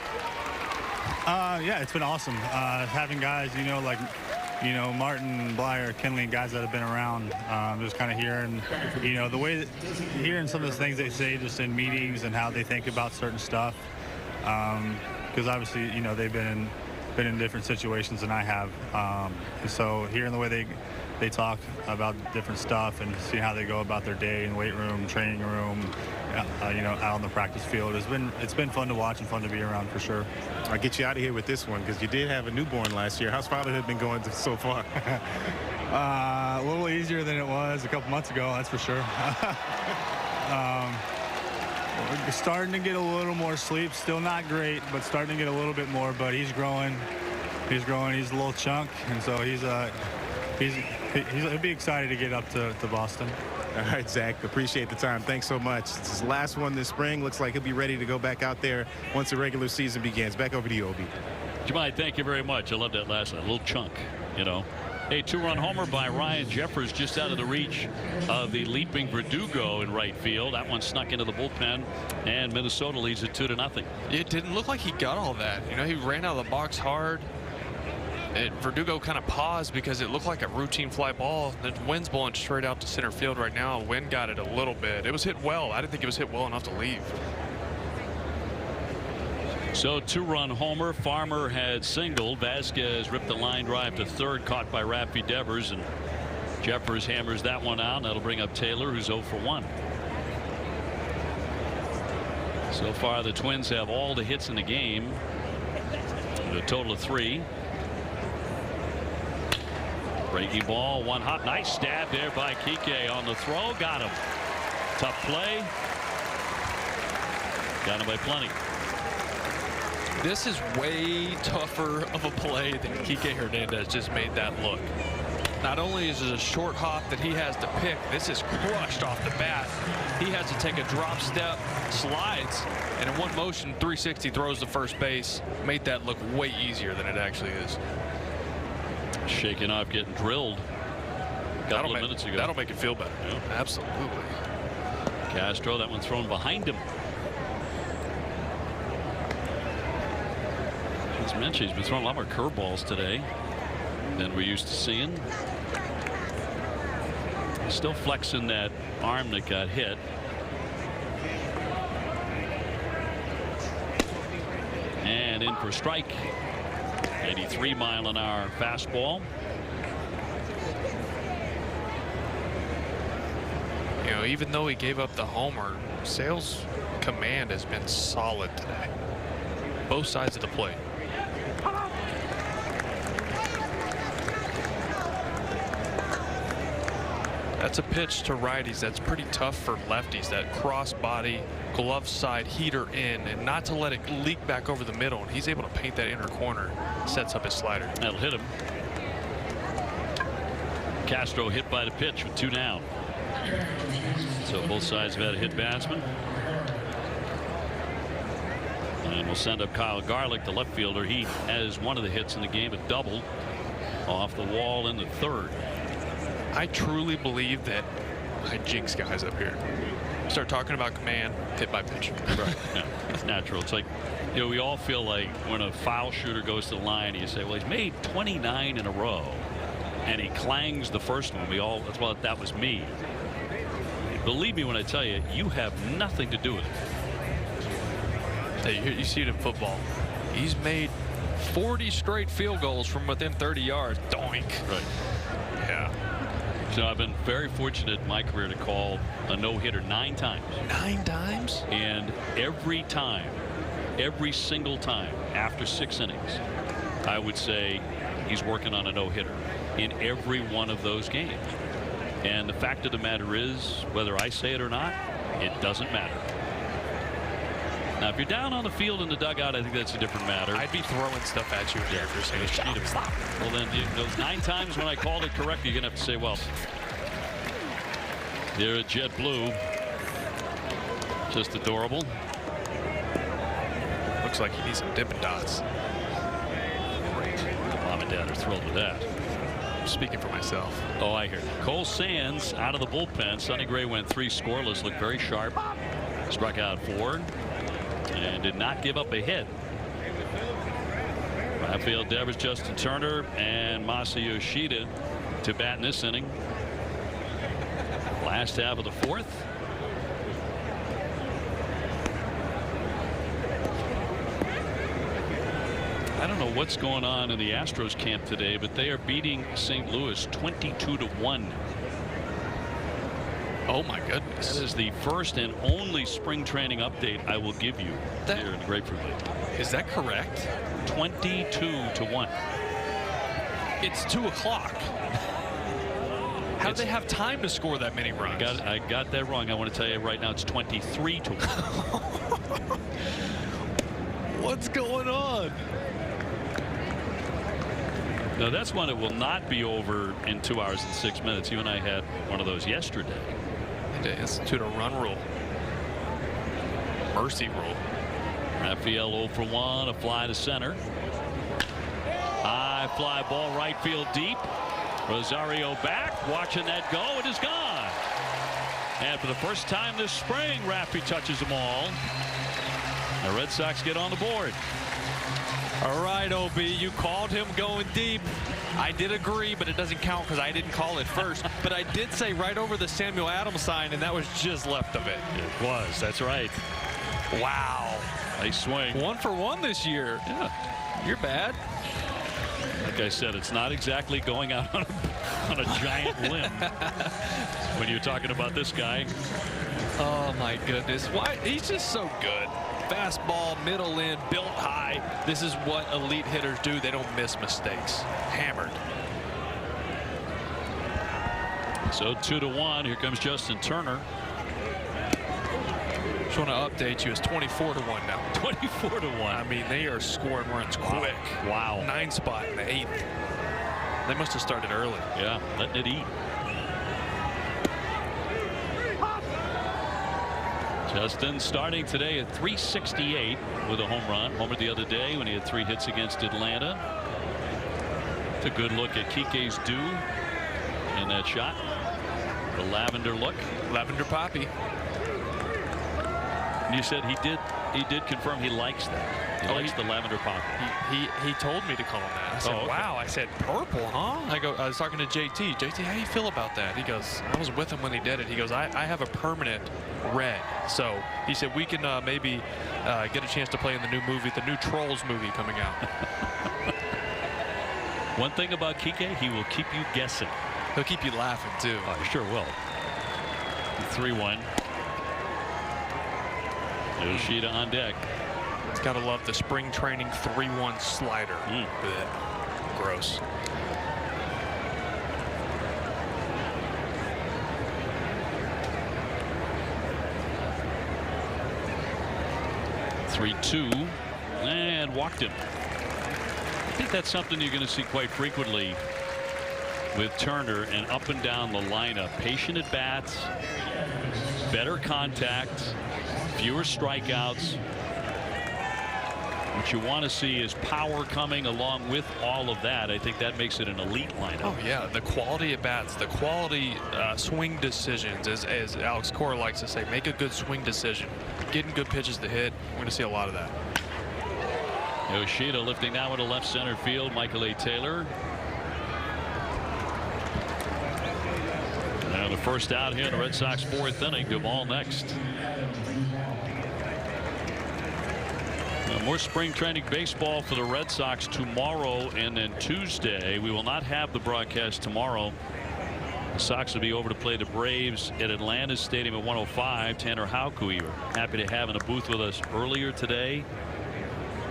Yeah, it's been awesome having guys, you know, like, you know, Martin, Blyer, Kenley, guys that have been around, just kind of hearing, you know, the way that, hearing some of the things they say just in meetings and how they think about certain stuff. Because obviously, you know, they've been in different situations than I have. And so hearing the way they talk about different stuff and see how they go about their day in weight room, training room, you know, out on the practice field, it's been fun to watch and fun to be around for sure. I'll get you out of here with this one because you did have a newborn last year. How's fatherhood been going so far? A little easier than it was a couple months ago, that's for sure. We're starting to get a little more sleep. Still not great, but starting to get a little bit more. But he's growing. He's a little chunk, and so he'll be excited to get up to Boston. All right, Zach, appreciate the time. Thanks so much. It's his last one this spring. Looks like he'll be ready to go back out there once the regular season begins. Back over to you, Obi. Jemai, thank you very much. I love that last one. A little chunk, you know. A two-run homer by Ryan Jeffers just out of the reach of the leaping Verdugo in right field. That one snuck into the bullpen, and Minnesota leads it 2-0. It didn't look like he got all that. You know, he ran out of the box hard. Verdugo kind of paused because it looked like a routine fly ball. The wind's blowing straight out to center field right now. Wind got it a little bit. It was hit well. I didn't think it was hit well enough to leave. So two-run homer. Farmer had singled. Vasquez ripped the line drive to third, caught by Raffy Devers, and Jeffers hammers that one out. That'll bring up Taylor, who's 0 for 1. So far, the Twins have all the hits in the game, a total of 3. Breaking ball, one hop. Nice stab there by Kike on the throw. Got him. Tough play. Got him by plenty. This is way tougher of a play than Kike Hernandez just made that look. Not only is it a short hop that he has to pick, this is crushed off the bat. He has to take a drop step, slides, and in one motion, 360 throws to first base. Made that look way easier than it actually is. Shaking off, getting drilled a couple of minutes ago. That'll make it feel better. Yeah. Absolutely. Castro, that one thrown behind him. As mentioned, he's been throwing a lot more curveballs today than we're used to seeing. He's still flexing that arm that got hit. And in for a strike. 83-mile-an-hour fastball. You know, even though he gave up the homer, Sale's command has been solid today. Both sides of the plate. That's a pitch to righties that's pretty tough for lefties. That cross body, glove side heater in, and not to let it leak back over the middle. And he's able to paint that inner corner. Sets up his slider. That'll hit him. Castro hit by the pitch with 2 down. So both sides have had a hit batsman. And we'll send up Kyle Garlick, the left fielder. He has one of the hits in the game, a double off the wall in the 3rd. I truly believe that I jinx guys up here. Start talking about command, hit by pitch. Right. Yeah, it's natural. It's like, you know, we all feel like when a foul shooter goes to the line, you say, well, he's made 29 in a row, and he clangs the first one. We all, that's what that was me. Believe me when I tell you, you have nothing to do with it. Hey, you see it in football. He's made 40 straight field goals from within 30 yards. Doink. Right. Yeah. So I've been very fortunate in my career to call a no-hitter 9 times. 9 times? And every time, every single time after 6 innings, I would say he's working on a no-hitter in every one of those games. And the fact of the matter is, whether I say it or not, it doesn't matter. Now, if you're down on the field in the dugout, I think that's a different matter. I'd be throwing stuff at you here if you're saying stop. Well, then those 9 times when I called it correct, you're going to have to say, well, they're a jet blue. Just adorable. Looks like he needs some Dippin' Dots. Mom and Dad are thrilled with that. I'm speaking for myself. Oh, I hear. Cole Sands out of the bullpen. Sonny Gray went 3 scoreless, looked very sharp. Struck out 4. And did not give up a hit. Rafael Devers, Justin Turner, and Masa Yoshida to bat in this inning. Last half of the 4th. I don't know what's going on in the Astros camp today, but they are beating St. Louis 22-1. Oh my goodness. That is the first and only spring training update I will give you here in the Grapefruit League. Is that correct? 22-1. It's 2 o'clock. How do they have time to score that many runs? I got that wrong. I want to tell you right now it's 23-1. What's going on? Now that's one that will not be over in 2 hours and 6 minutes. You and I had one of those yesterday. To institute a run rule. Mercy rule. Rafael 0 for 1, a fly to center. High fly ball right field deep. Rosario back, watching that go. It is gone. And for the first time this spring, Raffy touches them all. The Red Sox get on the board. All right, OB, you called him going deep. I did agree, but it doesn't count because I didn't call it first. But I did say right over the Samuel Adams sign, and that was just left of it. It was. That's right. Wow. Nice swing. 1 for 1 this year. Yeah. You're bad. Like I said, it's not exactly going out on a giant limb when you're talking about this guy. Oh, my goodness. Why? He's just so good. Fastball, middle in, built high. This is what elite hitters do. They don't miss mistakes. Hammered. So 2-1. Here comes Justin Turner. Just want to update you. It's 24-1 now. 24-1. I mean, they are scoring runs quick. Wow. 9 spot in the 8th. They must have started early. Yeah, letting it eat. Justin starting today at .368 with a home run. Homered the other day when he had 3 hits against Atlanta. It's a good look at Kike's dew in that shot. The lavender look. Lavender poppy. You said he did confirm he likes that. He likes the lavender pop. He told me to call him that. I said, okay. wow. I said, purple, huh? I was talking to JT. JT, how do you feel about that? He goes, I was with him when he did it. He goes, I have a permanent red. So he said we can maybe get a chance to play in the new movie, the new Trolls movie coming out. One thing about Kike, he will keep you guessing. He'll keep you laughing too. Oh, sure will. 3-1. Yoshida on deck. It's got to love the spring training 3-1 slider. Blech. Gross. (3-2) and walked him. I think that's something you're going to see quite frequently with Turner and up and down the lineup. Patient at bats, better contact, fewer strikeouts. What you want to see is power coming along with all of that. I think that makes it an elite lineup. Oh yeah, the quality at bats, the quality swing decisions, as Alex Cora likes to say, make a good swing decision, getting good pitches to hit. We're going to see a lot of that. Yoshida lifting now into left center field. Michael A. Taylor. And the first out here in the Red Sox 4th inning. Duvall next. More spring training baseball for the Red Sox tomorrow and then Tuesday. We will not have the broadcast tomorrow. The Sox will be over to play the Braves at Atlantis Stadium at 1:05. Tanner Houck, who we were happy to have in a booth with us earlier today.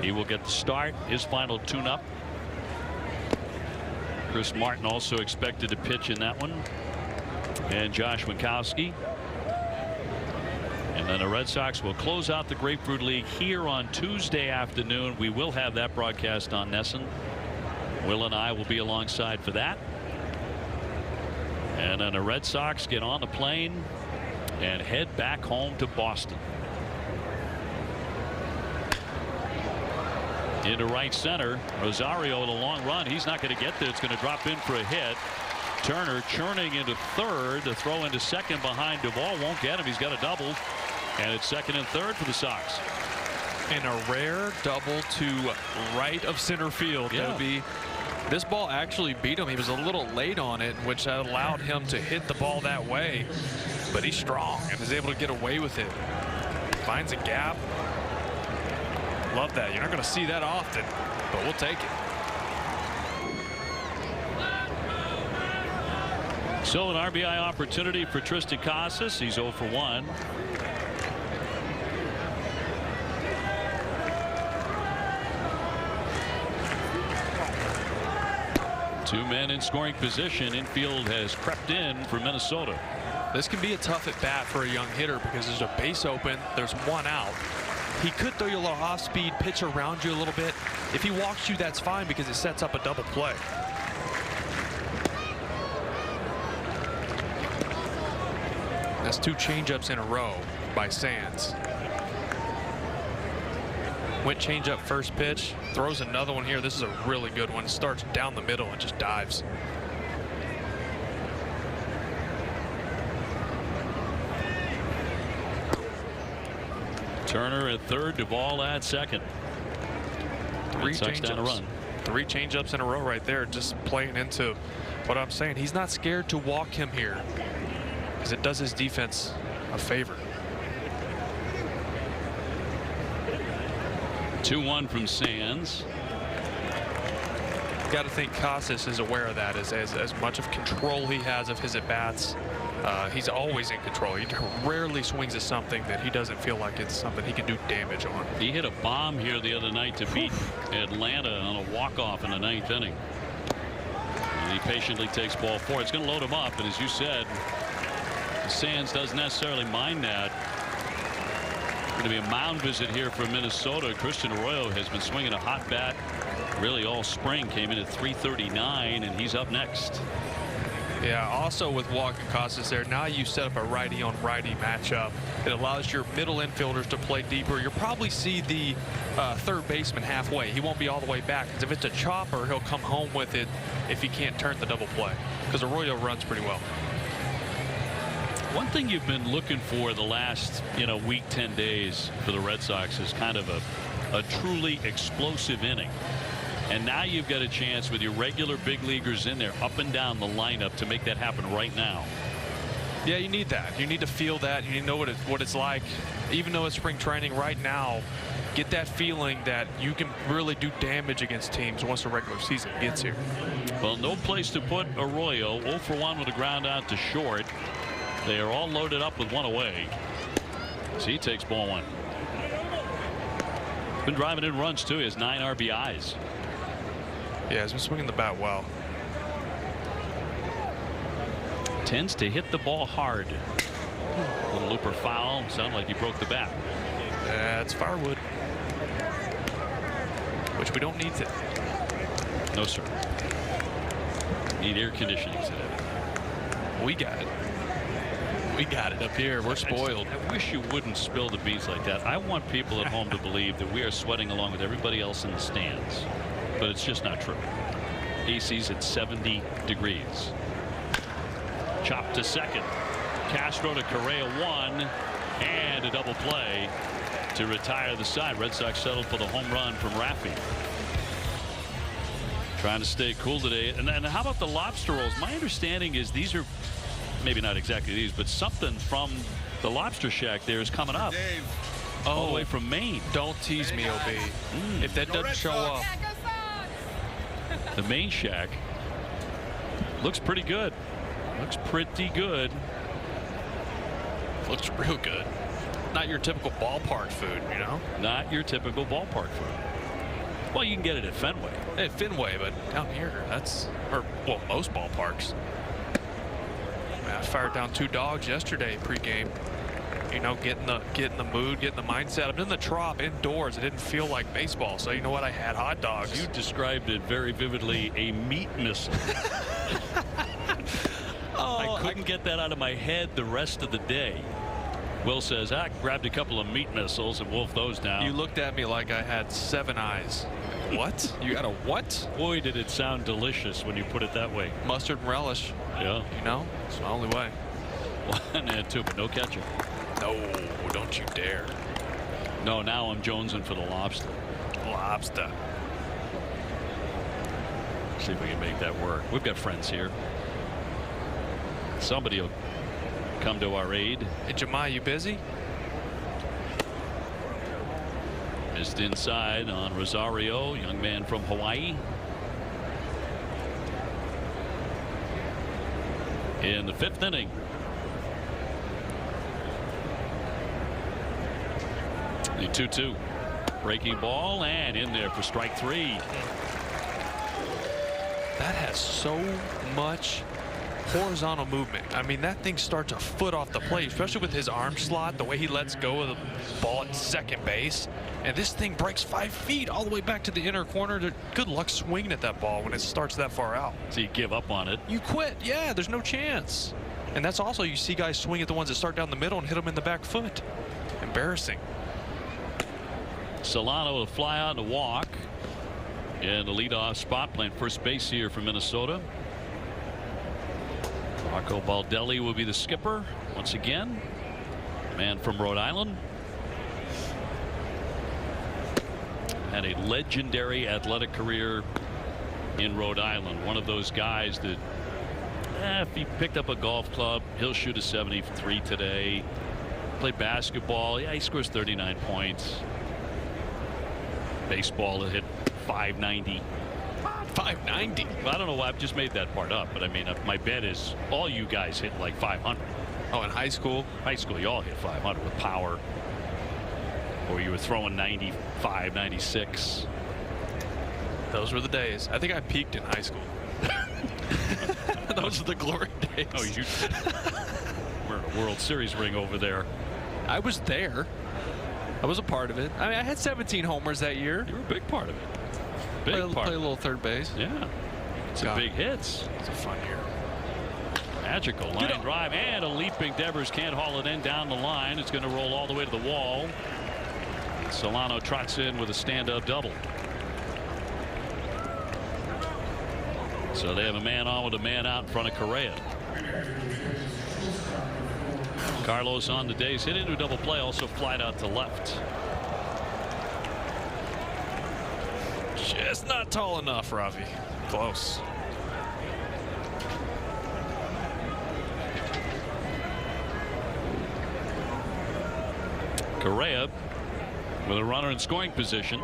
He will get the start, his final tune-up. Chris Martin also expected to pitch in that one. And Josh Winkowski. And then the Red Sox will close out the Grapefruit League here on Tuesday afternoon. We will have that broadcast on Nesson. Will and I will be alongside for that. And then the Red Sox get on the plane and head back home to Boston. Into right center. Rosario with a long run. He's not going to get there. It's going to drop in for a hit. Turner churning into third. The throw into second behind Duvall won't get him. He's got a double. And it's second and third for the Sox. And a rare double to right of center field. Yeah. That would be. This ball actually beat him. He was a little late on it, which allowed him to hit the ball that way. But he's strong and is able to get away with it. Finds a gap. Love that. You're not going to see that often, but we'll take it. So an RBI opportunity for Tristan Casas. He's 0 for 1. Two men in scoring position. Infield has crept in for Minnesota. This can be a tough at bat for a young hitter because there's a base open. There's one out. He could throw you a little off-speed pitch around you a little bit. If he walks you, that's fine because it sets up a double play. That's 2 changeups in a row by Sands. Went changeup first pitch, throws another one here. This is a really good one. Starts down the middle and just dives. Turner at third, Duvall at second. 3 changeups. 3 changeups in a row right there, just playing into what I'm saying. He's not scared to walk him here because it does his defense a favor. 2-1 from Sands. Got to think Casas is aware of that. As much of control he has of his at-bats, he's always in control. He rarely swings at something that he doesn't feel like it's something he can do damage on. He hit a bomb here the other night to beat Atlanta on a walk-off in the 9th inning. And he patiently takes ball 4. It's going to load him up, and as you said, Sands doesn't necessarily mind that. Going to be a mound visit here for Minnesota. Christian Arroyo has been swinging a hot bat really all spring. Came in at 339, and he's up next. Yeah, also with Walker Casas there, now you set up a righty on righty matchup. It allows your middle infielders to play deeper. You'll probably see the third baseman halfway. He won't be all the way back, because if it's a chopper, he'll come home with it if he can't turn the double play, because Arroyo runs pretty well. One thing you've been looking for the last week 10 days for the Red Sox is kind of a truly explosive inning. And now you've got a chance with your regular big leaguers in there up and down the lineup to make that happen right now. Yeah, you need that. You need to feel that. You need to know what it's like. Even though it's spring training right now, get that feeling that you can really do damage against teams once the regular season gets here. Well, no place to put Arroyo. 0 for 1 with a ground out to short. They are all loaded up with one away. So he takes ball 1. Been driving in runs too. He has 9 RBIs. Yeah, he's been swinging the bat well. Tends to hit the ball hard. Little looper foul. Sounded like he broke the bat. That's firewood, which we don't need today. No, sir. Need air conditioning today. We got it. We got it up here. We're spoiled. I wish you wouldn't spill the beans like that. I want people at home to believe that we are sweating along with everybody else in the stands. But it's just not true. AC's at 70 degrees. Chopped to second. Castro to Correa 1. And a double play to retire the side. Red Sox settled for the home run from Raffy. Trying to stay cool today. And then how about the lobster rolls? My understanding is these are maybe not exactly these, but something from the lobster shack there is coming up. All the way from Maine. Don't tease me, OB. If that doesn't show up. The Maine shack looks pretty good. Looks pretty good. Looks real good. Not your typical ballpark food, you know? Not your typical ballpark food. Well, you can get it at Fenway. At Fenway, but down here, well, most ballparks. I fired down 2 dogs yesterday pregame. You know, getting the mood, getting the mindset. I'm in the Trop indoors. It didn't feel like baseball, so you know what? I had hot dogs. You described it very vividly, a meat missile. I couldn't get that out of my head the rest of the day. Will says, I grabbed a couple of meat missiles and wolfed those down. You looked at me like I had 7 eyes. What? You got a what? Boy, did it sound delicious when you put it that way. Mustard and relish. Yeah. You know, it's the only way. 1 and 2, but no ketchup. No, don't you dare. No, now I'm jonesing for the lobster. Lobster. See if we can make that work. We've got friends here. Somebody will come to our aid. Hey, Jemai, you busy? Missed inside on Rosario, young man from Hawaii. In the 5th inning. The 2-2. Breaking ball and in there for strike 3. That has so much horizontal movement. I mean, that thing starts a foot off the plate, especially with his arm slot, the way he lets go of the ball at second base. And this thing breaks 5 feet all the way back to the inner corner. Good luck swinging at that ball when it starts that far out. So you give up on it. You quit. Yeah, there's no chance. And that's also, you see guys swing at the ones that start down the middle and hit them in the back foot. Embarrassing. Solano will fly out and walk. And the leadoff spot, playing first base here for Minnesota. Marco Baldelli will be the skipper once again. Man from Rhode Island. Had a legendary athletic career in Rhode Island. One of those guys that if he picked up a golf club, he'll shoot a 73 today. Played basketball. Yeah, he scores 39 points. Baseball hit 590. 590. I don't know why I've just made that part up, but I mean, my bet is all you guys hit like 500. Oh, in high school? High school, you all hit 500 with power. Or you were throwing 95, 96. Those were the days. I think I peaked in high school. Those are the glory days. Oh, we're in a World Series ring over there. I was there. I was a part of it. I mean, I had 17 homers that year. You were a big part of it. Big part. Play a little third base. Yeah. Some big hits. It's a fun year. Magical line drive and a leaping Devers can't haul it in down the line. It's going to roll all the way to the wall. Solano trots in with a stand-up double. So they have a man on with a man out in front of Correa. Carlos on the days hit into a double play, also flied out to left. Just not tall enough, Ravi. Close. Correa with a runner in scoring position.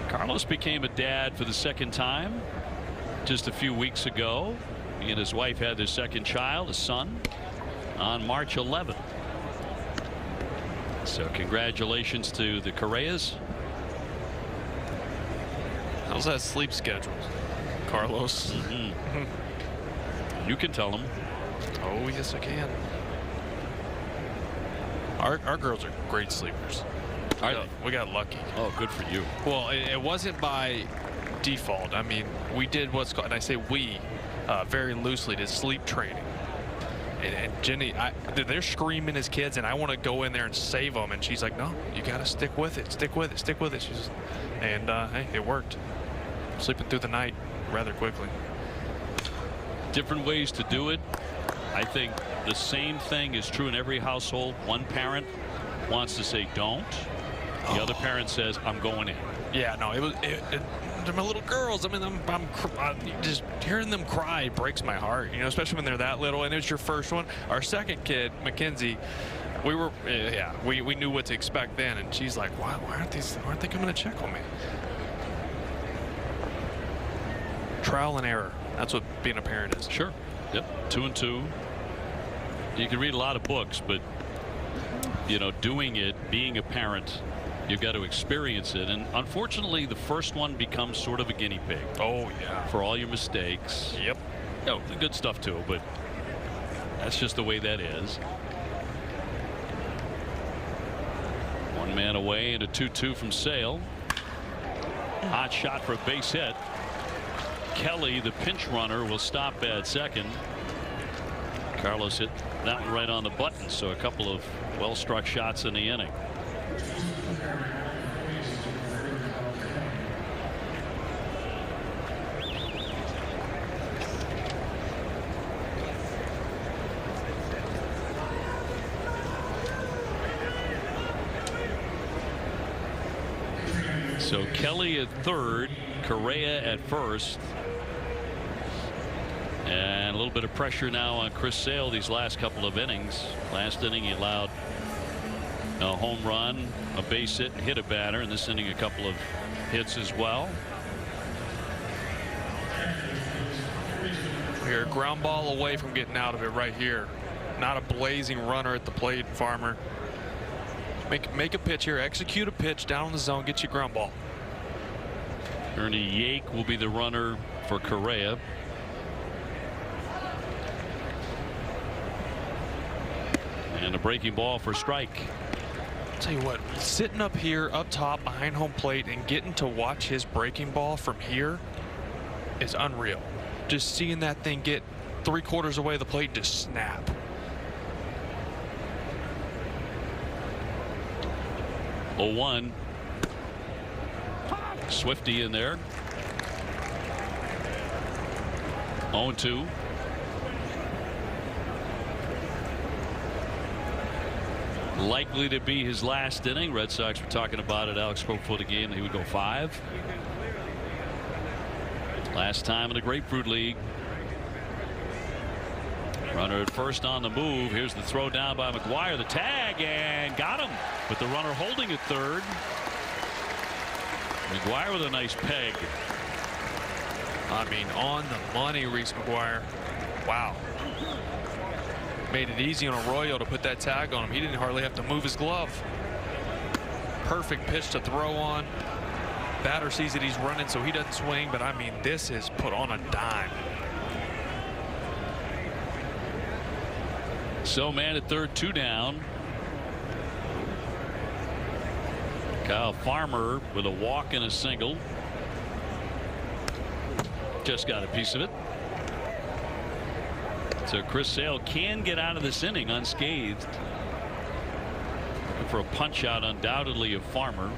Carlos became a dad for the second time just a few weeks ago. He and his wife had their second child, a son, on March 11th. So congratulations to the Correas. How's that sleep schedule, Carlos? You can tell them. Oh, yes, I can. Our girls are great sleepers. We got lucky. Oh, good for you. Well, it wasn't by default. I mean, we did what's called, and I say we very loosely, did sleep training. And Jenny, they're screaming as kids, and I want to go in there and save them. And she's like, no, you got to stick with it. Stick with it. Stick with it. Hey, it worked. Sleeping through the night rather quickly. Different ways to do it. I think the same thing is true in every household. One parent wants to say don't. The other parent says, I'm going in. Yeah, no, they're my little girls. I mean, I'm just hearing them cry breaks my heart, you know, especially when they're that little. And it was your first one. Our second kid, Mackenzie, we knew what to expect then. And she's like, why aren't they coming to check on me? Trial and error. That's what being a parent is. Sure. Yep. 2 and 2. You can read a lot of books, but you know, doing it, being a parent, you've got to experience it. And unfortunately, the first one becomes sort of a guinea pig. Oh, yeah. For all your mistakes. Yep. Oh, the good stuff too, but that's just the way that is. One man away and a 2-2 from Sale. Hot shot for a base hit. Kelly, the pinch runner, will stop at second. Carlos hit that one right on the button, so a couple of well-struck shots in the inning. So Kelly at third, Correa at first. And a little bit of pressure now on Chris Sale these last couple of innings. Last inning he allowed a home run, a base hit, and hit a batter. In this inning a couple of hits as well. We're a ground ball away from getting out of it right here. Not a blazing runner at the plate, Farmer. Make a pitch here. Execute a pitch down in the zone. Get you a ground ball. Ernie Yake will be the runner for Correa. And a breaking ball for strike. I'll tell you what, sitting up here up top behind home plate and getting to watch his breaking ball from here is unreal. Just seeing that thing get 3/4 away the plate, just snap. Oh, 1. Swifty in there. 0-2. Likely to be his last inning. Red Sox were talking about it. Alex spoke before the game that he would go 5. Last time in the Grapefruit League. Runner at first on the move. Here's the throw down by McGuire. The tag, and got him. With the runner holding at third. McGuire with a nice peg. I mean, on the money, Reese McGuire. Wow. Made it easy on Arroyo to put that tag on him. He didn't hardly have to move his glove. Perfect pitch to throw on. Batter sees that he's running, so he doesn't swing. But I mean, this is put on a dime. So man at third, 2 down. Kyle Farmer with a walk and a single. Just got a piece of it. So Chris Sale can get out of this inning unscathed. Looking for a punch out undoubtedly of Farmer.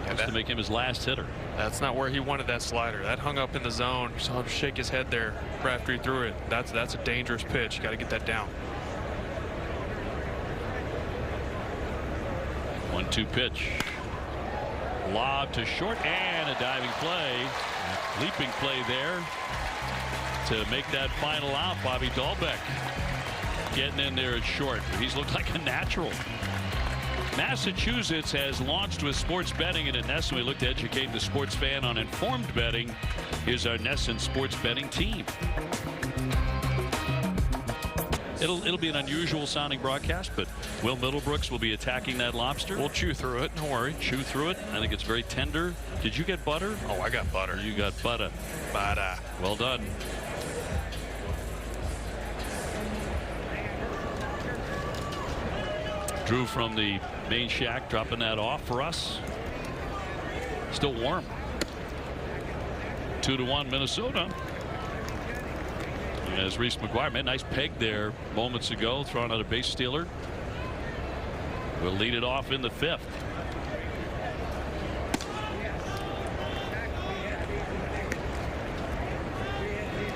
Just to make him his last hitter. That's not where he wanted that slider. That hung up in the zone. You saw him shake his head there right after he threw it. That's a dangerous pitch. You got to get that down. 1-2 pitch. Lob to short and a diving play. Leaping play there to make that final out. Bobby Dahlbeck getting in there at short. He's looked like a natural. Massachusetts has launched with sports betting, and at NESN we look to educate the sports fan on informed betting. Here's our NESN sports betting team. It'll be an unusual sounding broadcast, but Will Middlebrooks will be attacking that lobster. We'll chew through it. Don't worry. Chew through it. I think it's very tender. Did you get butter? Oh, I got butter. You got butter. Butter. Well done. Drew from the main shack dropping that off for us. Still warm. 2-1 Minnesota. As Reese McGuire made a nice peg there moments ago, throwing out a base stealer. We'll lead it off in the 5th.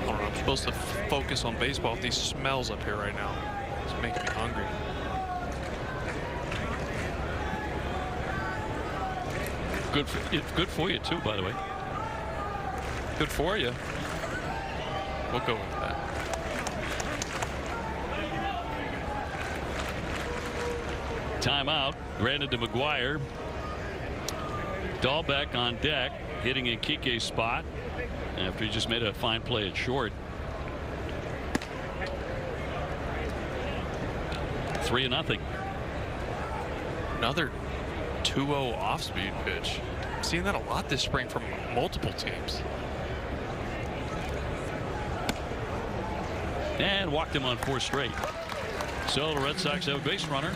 I don't know, I'm supposed to focus on baseball with these smells up here right now. It's making me hungry. Good for you too, by the way. Good for you. We'll go with that. Timeout granted to McGuire. Dahlbeck on deck, hitting in Kike's spot after he just made a fine play at short. 3-0. Another 2-0 off-speed pitch. I'm seeing that a lot this spring from multiple teams. And walked him on 4 straight. So the Red Sox have a base runner.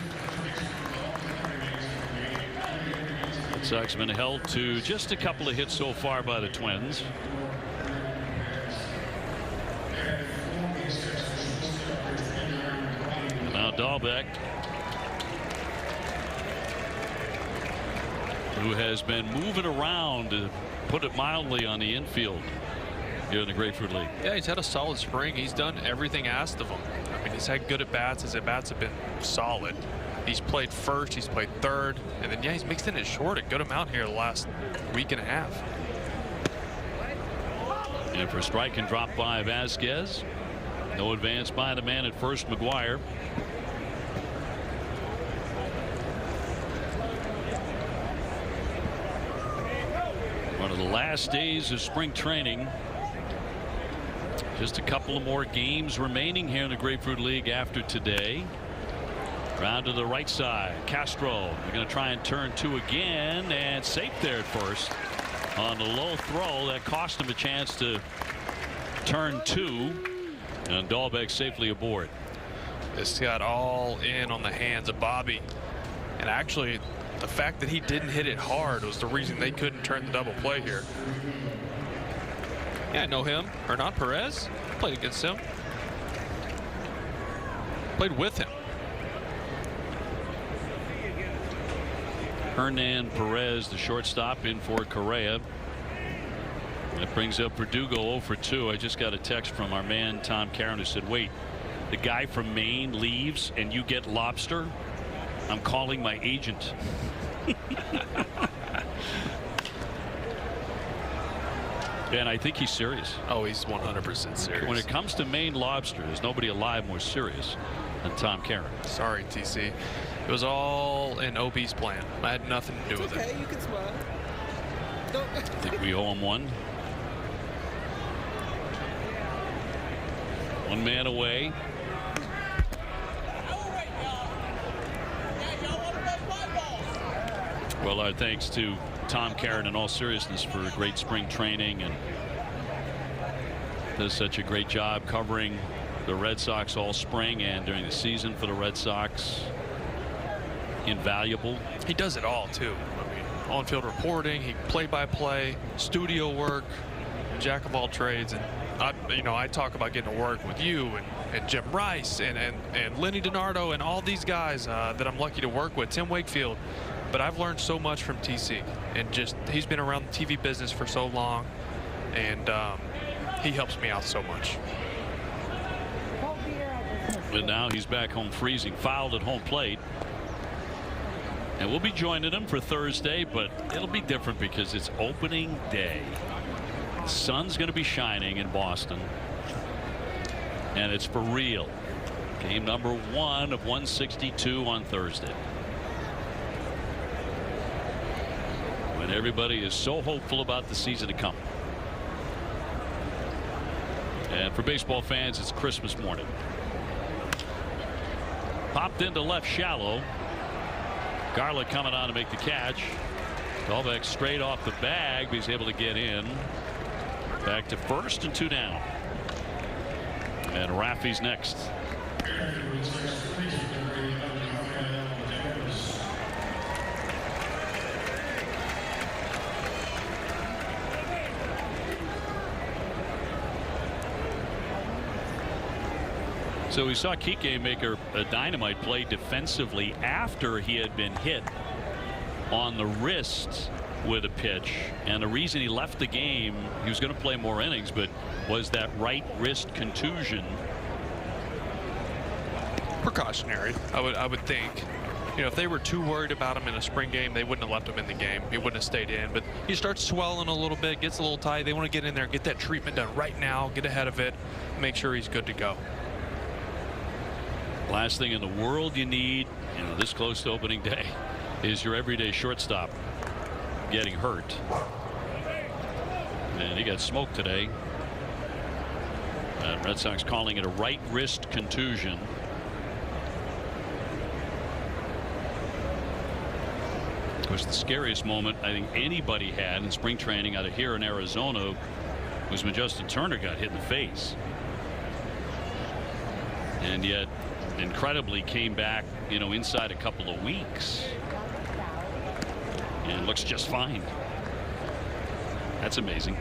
Red Sox have been held to just a couple of hits so far by the Twins. And now Dahlbeck, who has been moving around, to put it mildly, on the infield here in the Grapefruit League. Yeah, he's had a solid spring. He's done everything asked of him. I mean, he's had good at-bats. His at-bats have been solid. He's played first, he's played third, and then, yeah, he's mixed in at short a good amount here the last week and a half. And for a strike and drop by Vasquez. No advance by the man at first, McGuire. One of the last days of spring training. Just a couple of more games remaining here in the Grapefruit League after today. Round to the right side. Castro. They're going to try and turn 2 again, and safe there at first on the low throw that cost him a chance to turn 2, and Dahlbeck safely aboard. This got all in on the hands of Bobby, and actually the fact that he didn't hit it hard was the reason they couldn't turn the double play here. Yeah, I know him. Hernan Perez. Played against him. Played with him. Hernan Perez, the shortstop, in for Correa. That brings up Verdugo 0 for 2. I just got a text from our man Tom Caron who said, wait, the guy from Maine leaves and you get lobster? I'm calling my agent. And I think he's serious. Oh, he's 100% serious. When it comes to Maine lobster, there's nobody alive more serious than Tom Caron. Sorry, TC. It was all in OB's plan. I had nothing to do with it. Okay, you can smile. I think we owe him one. One man away. Well, our thanks to Tom Caron in all seriousness for a great spring training, and does such a great job covering the Red Sox all spring and during the season for the Red Sox. Invaluable. He does it all too. I mean, on-field reporting, he play-by-play, studio work, jack of all trades. And I talk about getting to work with you and Jim Rice and Lenny DiNardo and all these guys that I'm lucky to work with, Tim Wakefield. But I've learned so much from TC, and just he's been around the TV business for so long, and he helps me out so much. But now he's back home freezing, fouled at home plate. And we'll be joining him for Thursday, but it'll be different because it's opening day. The sun's going to be shining in Boston. And it's for real. Game number 1 of 162 on Thursday. When everybody is so hopeful about the season to come. And for baseball fans, it's Christmas morning. Popped into left shallow. Garlick coming on to make the catch. Dalbec straight off the bag, but he's able to get in. Back to first and 2 down. And Raffy's next. So we saw Kike make a dynamite play defensively after he had been hit on the wrist with a pitch. And the reason he left the game, he was going to play more innings, but was that right wrist contusion. Precautionary, I would think. You know, if they were too worried about him in a spring game, they wouldn't have left him in the game. He wouldn't have stayed in. But he starts swelling a little bit, gets a little tight. They want to get in there, get that treatment done right now, get ahead of it, make sure he's good to go. Last thing in the world you need, this close to opening day, is your everyday shortstop getting hurt. And he got smoked today. Red Sox calling it a right wrist contusion. Of course, the scariest moment I think anybody had in spring training out of here in Arizona was when Justin Turner got hit in the face. And yet incredibly came back, inside a couple of weeks and looks just fine. That's amazing.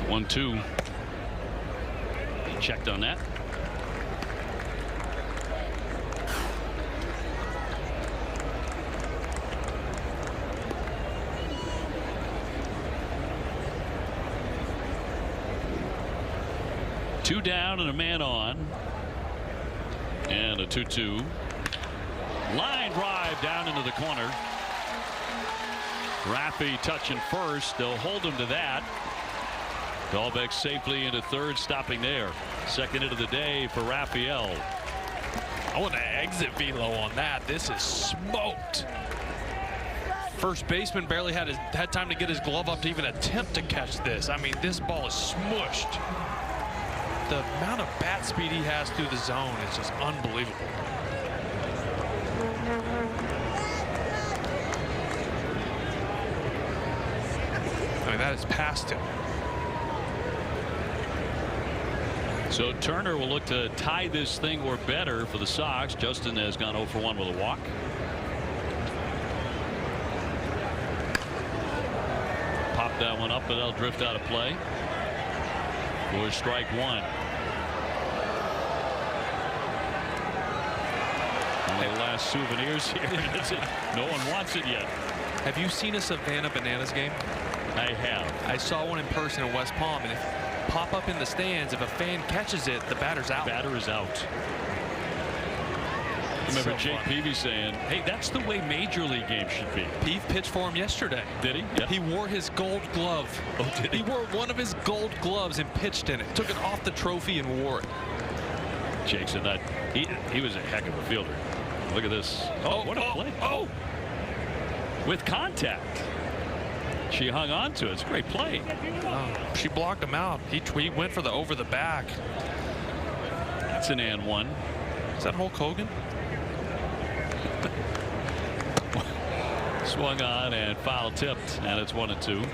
One, 2. He checked on that. Two down and a man on. And a 2-2. Line drive down into the corner. Raffy touching first. They'll hold him to that. Dalbec safely into third, stopping there. Second hit of the day for Raphael. I want to exit velo on that. This is smoked. First baseman barely had time to get his glove up to even attempt to catch this. I mean, this ball is smushed. The amount of bat speed he has through the zone is just unbelievable. I mean, that is past him. So Turner will look to tie this thing or better for the Sox. Justin has gone 0 for 1 with a walk. Pop that one up, but that'll drift out of play. For strike 1. One of the last souvenirs here. No one wants it yet. Have you seen a Savannah Bananas game? I have. I saw one in person in West Palm, and pop up in the stands. If a fan catches it, the batter's out. Batter is out. I remember Jake Peavy saying, hey, that's the way Major League games should be. Peavy pitched for him yesterday. Did he? Yeah. He wore his gold glove. Oh, did he? He wore one of his gold gloves and pitched in it. Took it off the trophy and wore it. Jake said that he was a heck of a fielder. Look at this. Oh, what a play. Oh! With contact. She hung on to it. It's a great play. Oh, she blocked him out. He went for the over the back. That's an and 1. Is that Hulk Hogan? Swung on and foul tipped, and it's 1-2.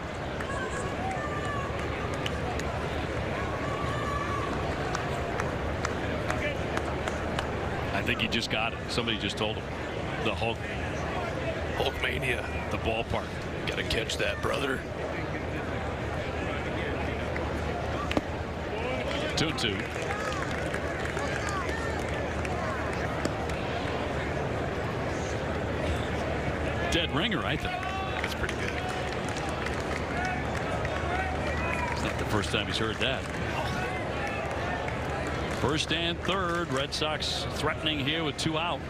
I think he just got it. Somebody just told him. The Hulkmania. The ballpark. Gotta catch that, brother. 2-2. Dead ringer, I think. That's pretty good. First time he's heard that. First and third. Red Sox threatening here with 2 out.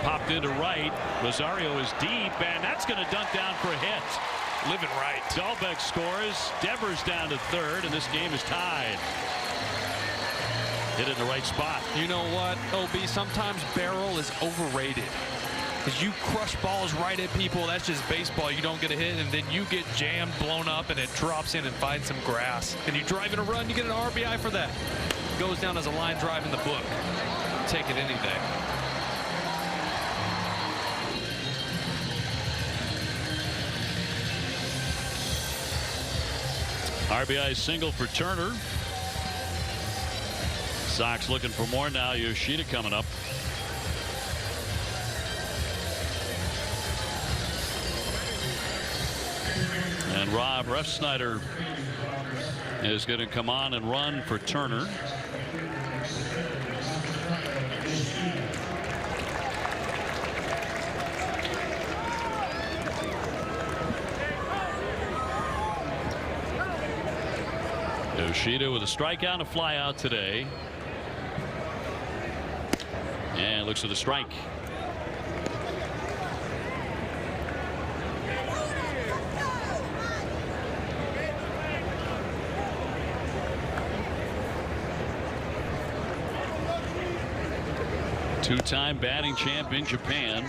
Popped into right. Rosario is deep, and that's going to dunk down for a hit. Living right. Dahlbeck scores. Devers down to third, and this game is tied. Hit in the right spot. You know what, OB, sometimes barrel is overrated. Because you crush balls right at people, that's just baseball. You don't get a hit, and then you get jammed, blown up, and it drops in and finds some grass. And you drive in a run, you get an RBI for that. Goes down as a line drive in the book. Take it any day. RBI single for Turner. Sox looking for more now. Yoshida coming up. And Rob Refsnyder is going to come on and run for Turner. Yoshida with a strikeout and a flyout today. And looks at the strike. Two-time batting champ in Japan.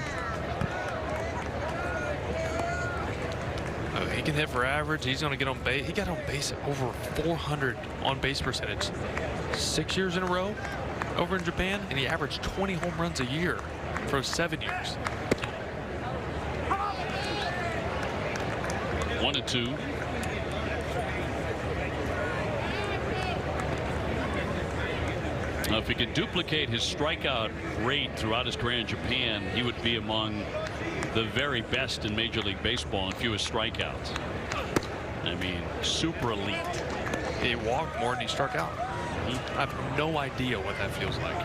He can hit for average. He's going to get on base. He got on base at over 400 on base percentage 6 years in a row over in Japan, and he averaged 20 home runs a year for 7 years. 1-2. Now, if he could duplicate his strikeout rate throughout his career in Japan, he would be among the very best in Major League Baseball in fewest strikeouts. I mean, super elite. He walked more than he struck out. I have no idea what that feels like.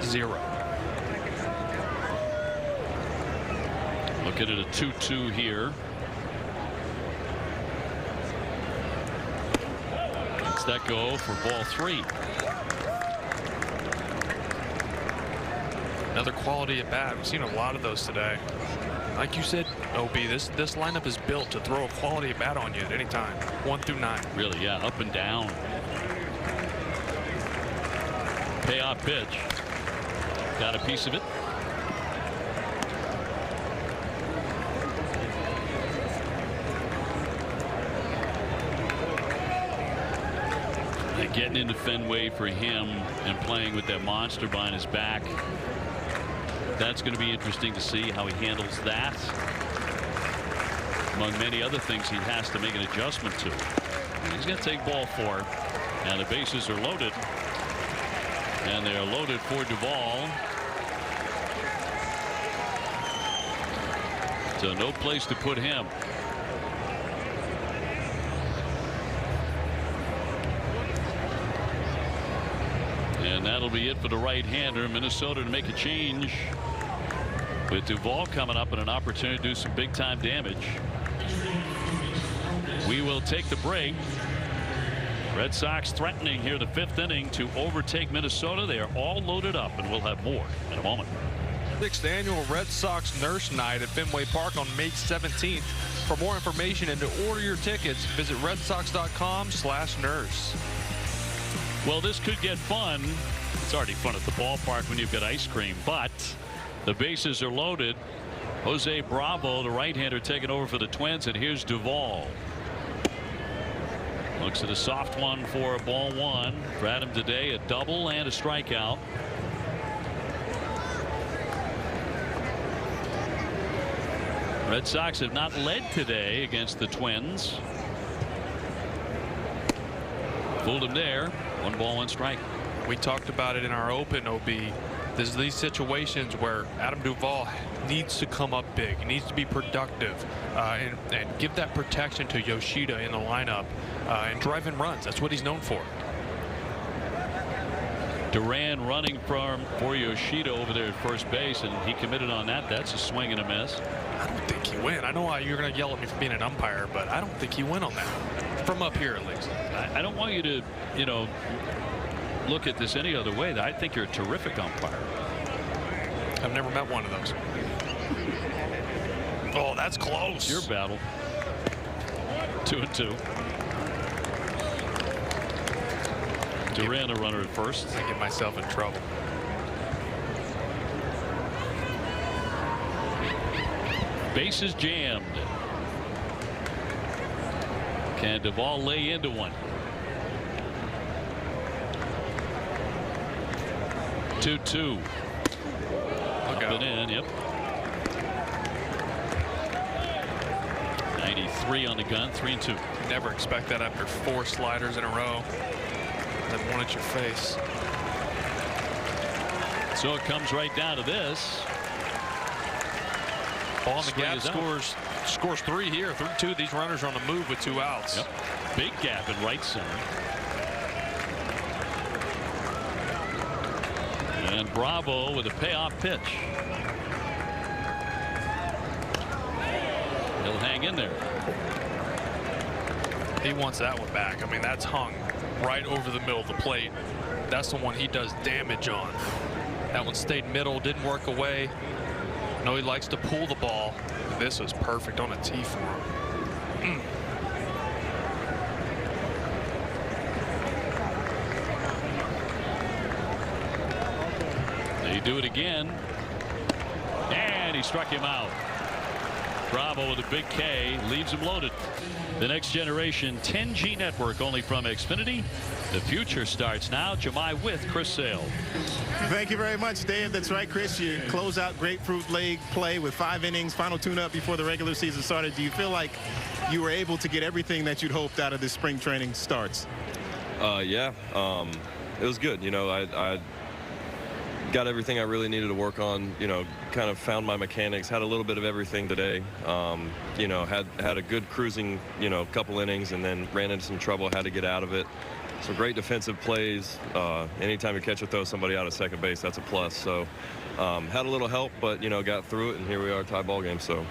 0. Looking at a 2-2 here. Lets that go for ball 3. Another quality at bat. We've seen a lot of those today. Like you said, OB, this lineup is built to throw a quality at bat on you at any time. 1 through 9. Really, yeah, up and down. Payoff pitch. Got a piece of it. Getting into Fenway for him and playing with that monster behind his back. That's going to be interesting to see how he handles that. Among many other things he has to make an adjustment to. And he's going to take ball 4. And the bases are loaded. And they are loaded for Duvall. So no place to put him. And that'll be it for the right-hander. Minnesota to make a change with Duvall coming up and an opportunity to do some big-time damage. We will take the break. Red Sox threatening here the 5th inning to overtake Minnesota. They are all loaded up, and we'll have more in a moment. 6th annual Red Sox Nurse Night at Fenway Park on May 17th. For more information and to order your tickets, visit redsox.com/nurse. Well, this could get fun. It's already fun at the ballpark when you've got ice cream, but the bases are loaded. Jose Bravo, the right-hander, taking over for the Twins, and here's Duvall. Looks at a soft one for ball 1. For Adam today, a double and a strikeout. Red Sox have not led today against the Twins. Fooled him there. 1 ball, 1 strike. We talked about it in our open, OB. There's these situations where Adam Duvall needs to come up big. He needs to be productive and give that protection to Yoshida in the lineup and drive in runs. That's what he's known for. Duran running for Yoshida over there at first base, and he committed on that. That's a swing and a miss. I don't think he went. I know why you're going to yell at me for being an umpire, but I don't think he went on that. From up here, at least. I don't want you to, look at this any other way. I think you're a terrific umpire. I've never met one of those. Oh, that's close. Your battle. 2-2. Duran a runner at first. I get myself in trouble. Bases jammed. Can Duvall lay into one? 2-2. Up and in. Yep. 93 on the gun. 3-2. Never expect that after 4 sliders in a row. Then one at your face. So it comes right down to this. Ball in the gap scores 3 here. 3-2. These runners are on the move with 2 outs. Yep. Big gap in right center. And Bravo with a payoff pitch. He'll hang in there. He wants that one back. I mean, that's hung right over the middle of the plate. That's the one he does damage on. That one stayed middle, didn't work away. I know he likes to pull the ball. This was perfect on a tee for him. They do it again. And he struck him out. Bravo with a big K leaves him loaded. The next generation 10G network only from Xfinity. The future starts now. Jemai with Chris Sale. Thank you very much, Dave. That's right, Chris. You close out Grapefruit League play with 5 innings, final tune-up before the regular season started. Do you feel like you were able to get everything that you'd hoped out of this spring training starts? Yeah, it was good. I got everything I really needed to work on, kind of found my mechanics, had a little bit of everything today. Had a good cruising, couple innings, and then ran into some trouble, had to get out of it. Some great defensive plays. Anytime you catch or throw somebody out of second base, that's a plus. So had a little help, but, got through it, and here we are, tie ball game. So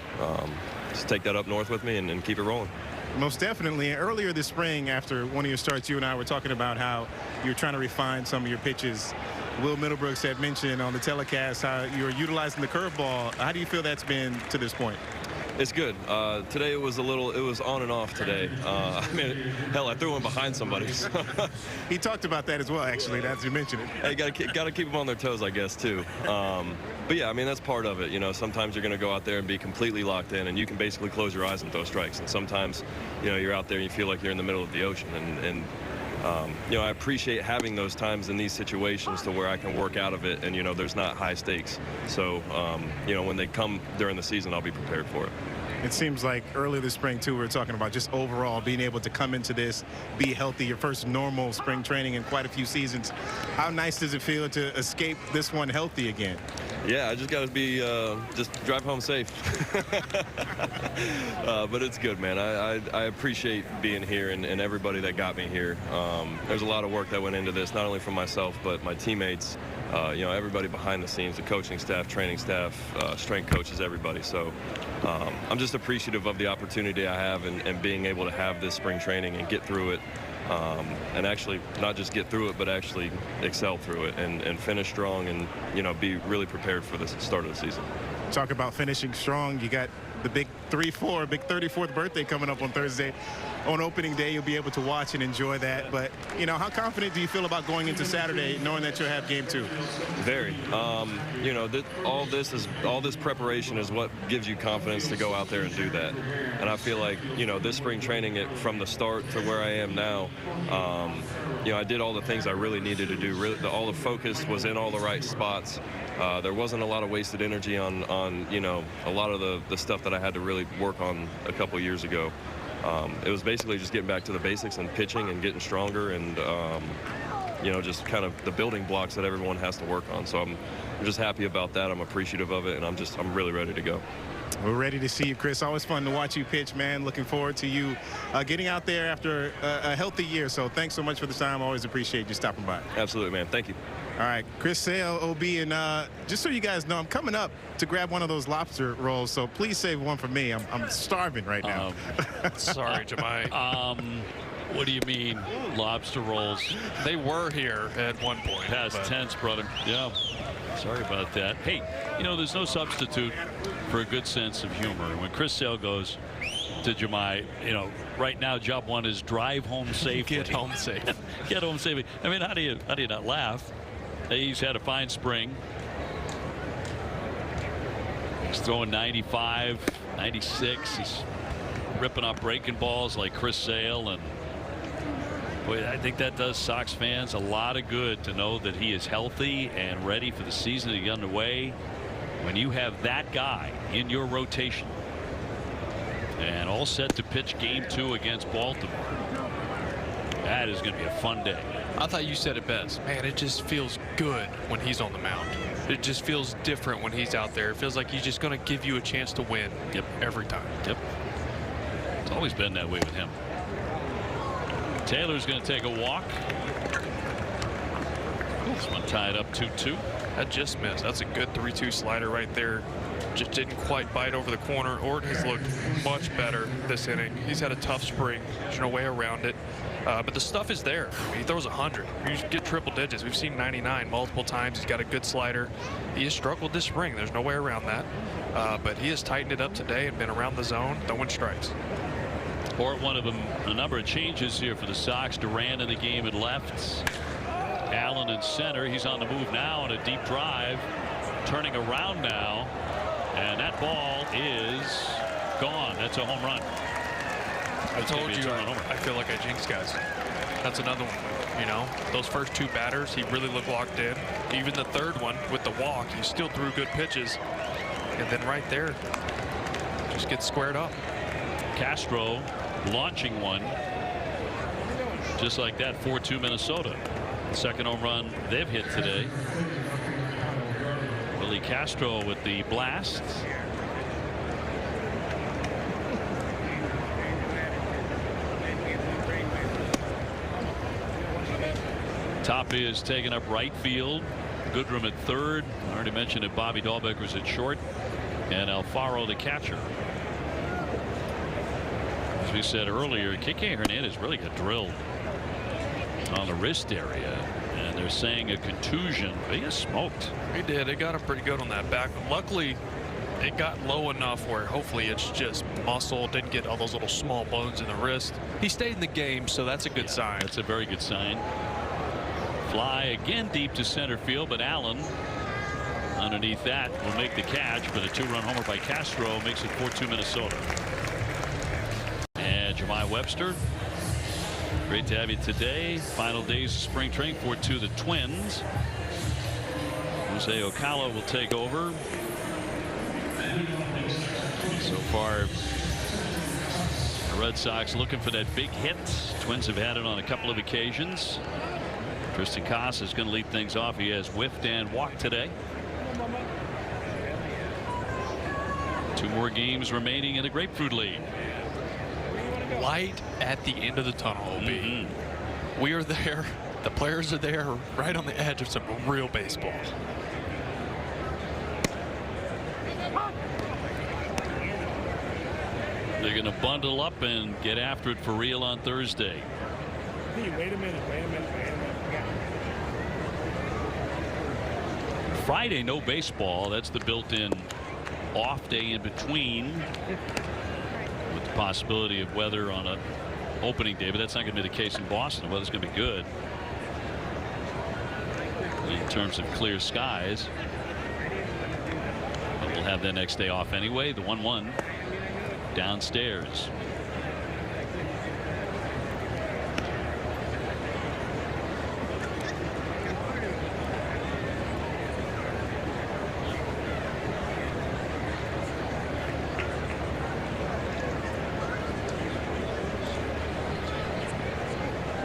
just take that up north with me and keep it rolling. Most definitely. Earlier this spring, after one of your starts, you and I were talking about how you're trying to refine some of your pitches. Will Middlebrooks had mentioned on the telecast how you're utilizing the curveball. How do you feel that's been to this point? It's good. Today it was on and off today. I mean, hell, I threw one behind somebody. So. He talked about that as well, actually, as you mentioned it. Hey, got to keep them on their toes, I guess, too. But yeah, I mean, that's part of it. Sometimes you're going to go out there and be completely locked in, and you can basically close your eyes and throw strikes. And sometimes, you're out there and you feel like you're in the middle of the ocean. And I appreciate having those times in these situations to where I can work out of it, and there's not high stakes. So when they come during the season, I'll be prepared for it. It seems like earlier this spring, too, we were talking about just overall being able to come into this, be healthy, your first normal spring training in quite a few seasons. How nice does it feel to escape this one healthy again? Yeah, I just got to be just drive home safe. But it's good, man. I appreciate being here and everybody that got me here. There's a lot of work that went into this, not only for myself, but my teammates, everybody behind the scenes, the coaching staff, training staff, strength coaches, everybody. So I'm just appreciative of the opportunity I have and being able to have this spring training and get through it. And actually not just get through it, but actually excel through it and finish strong and, be really prepared for the start of the season. Talk about finishing strong. You got the big 3-4, big 34th birthday coming up on Thursday. On opening day, you'll be able to watch and enjoy that. But, how confident do you feel about going into Saturday, knowing that you'll have game 2? Very. All this preparation is what gives you confidence to go out there and do that. And I feel like, this spring training, from the start to where I am now, I did all the things I really needed to do. All the focus was in all the right spots. There wasn't a lot of wasted energy on a lot of the stuff that I had to really work on a couple years ago. It was basically just getting back to the basics and pitching and getting stronger and, just kind of the building blocks that everyone has to work on. So I'm just happy about that. I'm appreciative of it, and I'm really ready to go. We're ready to see you, Chris. Always fun to watch you pitch, man. Looking forward to you getting out there after a healthy year. So thanks so much for the time. Always appreciate you stopping by. Absolutely, man. Thank you. All right, Chris Sale, OB, and just so you guys know, I'm coming up to grab one of those lobster rolls, so please save one for me. I'm starving right now. Sorry, Jemai. What do you mean, lobster rolls? They were here at one point. Past tense, brother. Yeah. Sorry about that. Hey, you know, there's no substitute for a good sense of humor. When Chris Sale goes to Jemai, you know, right now job one is drive home safely. Get home safe. Get home safely. I mean, how do you not laugh? He's had a fine spring. He's throwing 95, 96. He's ripping up breaking balls like Chris Sale, and boy, I think that does Sox fans a lot of good to know that he is healthy and ready for the season to get underway. When you have that guy in your rotation and all set to pitch game 2 against Baltimore, that is going to be a fun day. I thought you said it best. Man, it just feels good when he's on the mound. It just feels different when he's out there. It feels like he's just going to give you a chance to win. Yep. Every time. Yep. It's always been that way with him. Taylor's going to take a walk. This one tied up 2-2. That just missed. That's a good 3-2 slider right there. Just didn't quite bite over the corner. Orton has looked much better this inning. He's had a tough spring. There's no way around it. But the stuff is there. I mean, he throws 100. You get triple digits. We've seen 99 multiple times. He's got a good slider. He has struggled this spring. There's no way around that. But he has tightened it up today and been around the zone, throwing strikes. Or one of them, a number of changes here for the Sox. Duran in the game at left. Allen in center. He's on the move now on a deep drive. Turning around now. And that ball is gone. That's a home run. I told you, I feel like I jinxed guys. That's another one. You know, those first 2 batters, he really looked locked in. Even the third one with the walk, he still threw good pitches. And then right there, just gets squared up. Castro launching one. Just like that, 4-2 Minnesota. Second home run they've hit today. Willie Castro with the blast. Top is taken up right field. Goodrum at third. I already mentioned that Bobby Dahlbecker's at short. And Alfaro the catcher. As we said earlier, Kike Hernandez really got drilled on the wrist area. And they're saying a contusion. But he is smoked. He did. It got him pretty good on that back. Luckily, it got low enough where hopefully it's just muscle. Didn't get all those little small bones in the wrist. He stayed in the game, so that's a good sign. That's a very good sign. Fly again deep to center field, but Allen underneath that will make the catch. But a 2-run homer by Castro makes it 4-2 Minnesota. And Jemai Webster, great to have you today. Final days of spring training. 4-2 the Twins. Jose Ocala will take over. So far, the Red Sox looking for that big hit. Twins have had it on a couple of occasions. Tristan Casas is going to lead things off. He has whiffed and walked today. 2 more games remaining in the Grapefruit League. Light at the end of the tunnel, OB. We are there. The players are there, right on the edge of some real baseball. They're going to bundle up and get after it for real on Thursday. Hey, wait a minute. Friday, no baseball. That's the built-in off day in between, with the possibility of weather on an opening day, but that's not going to be the case in Boston. The weather's going to be good in terms of clear skies. But we'll have that next day off anyway. The 1-1 downstairs.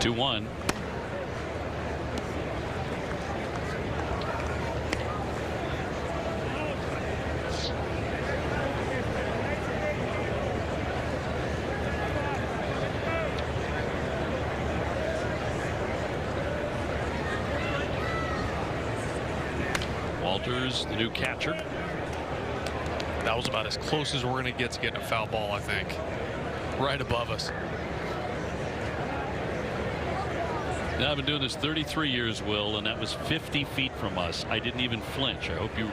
One. Walters, the new catcher. That was about as close as we're going to get to getting a foul ball, I think. Right above us. Now, I've been doing this 33 years, Will, and that was 50 feet from us. I didn't even flinch. I hope you.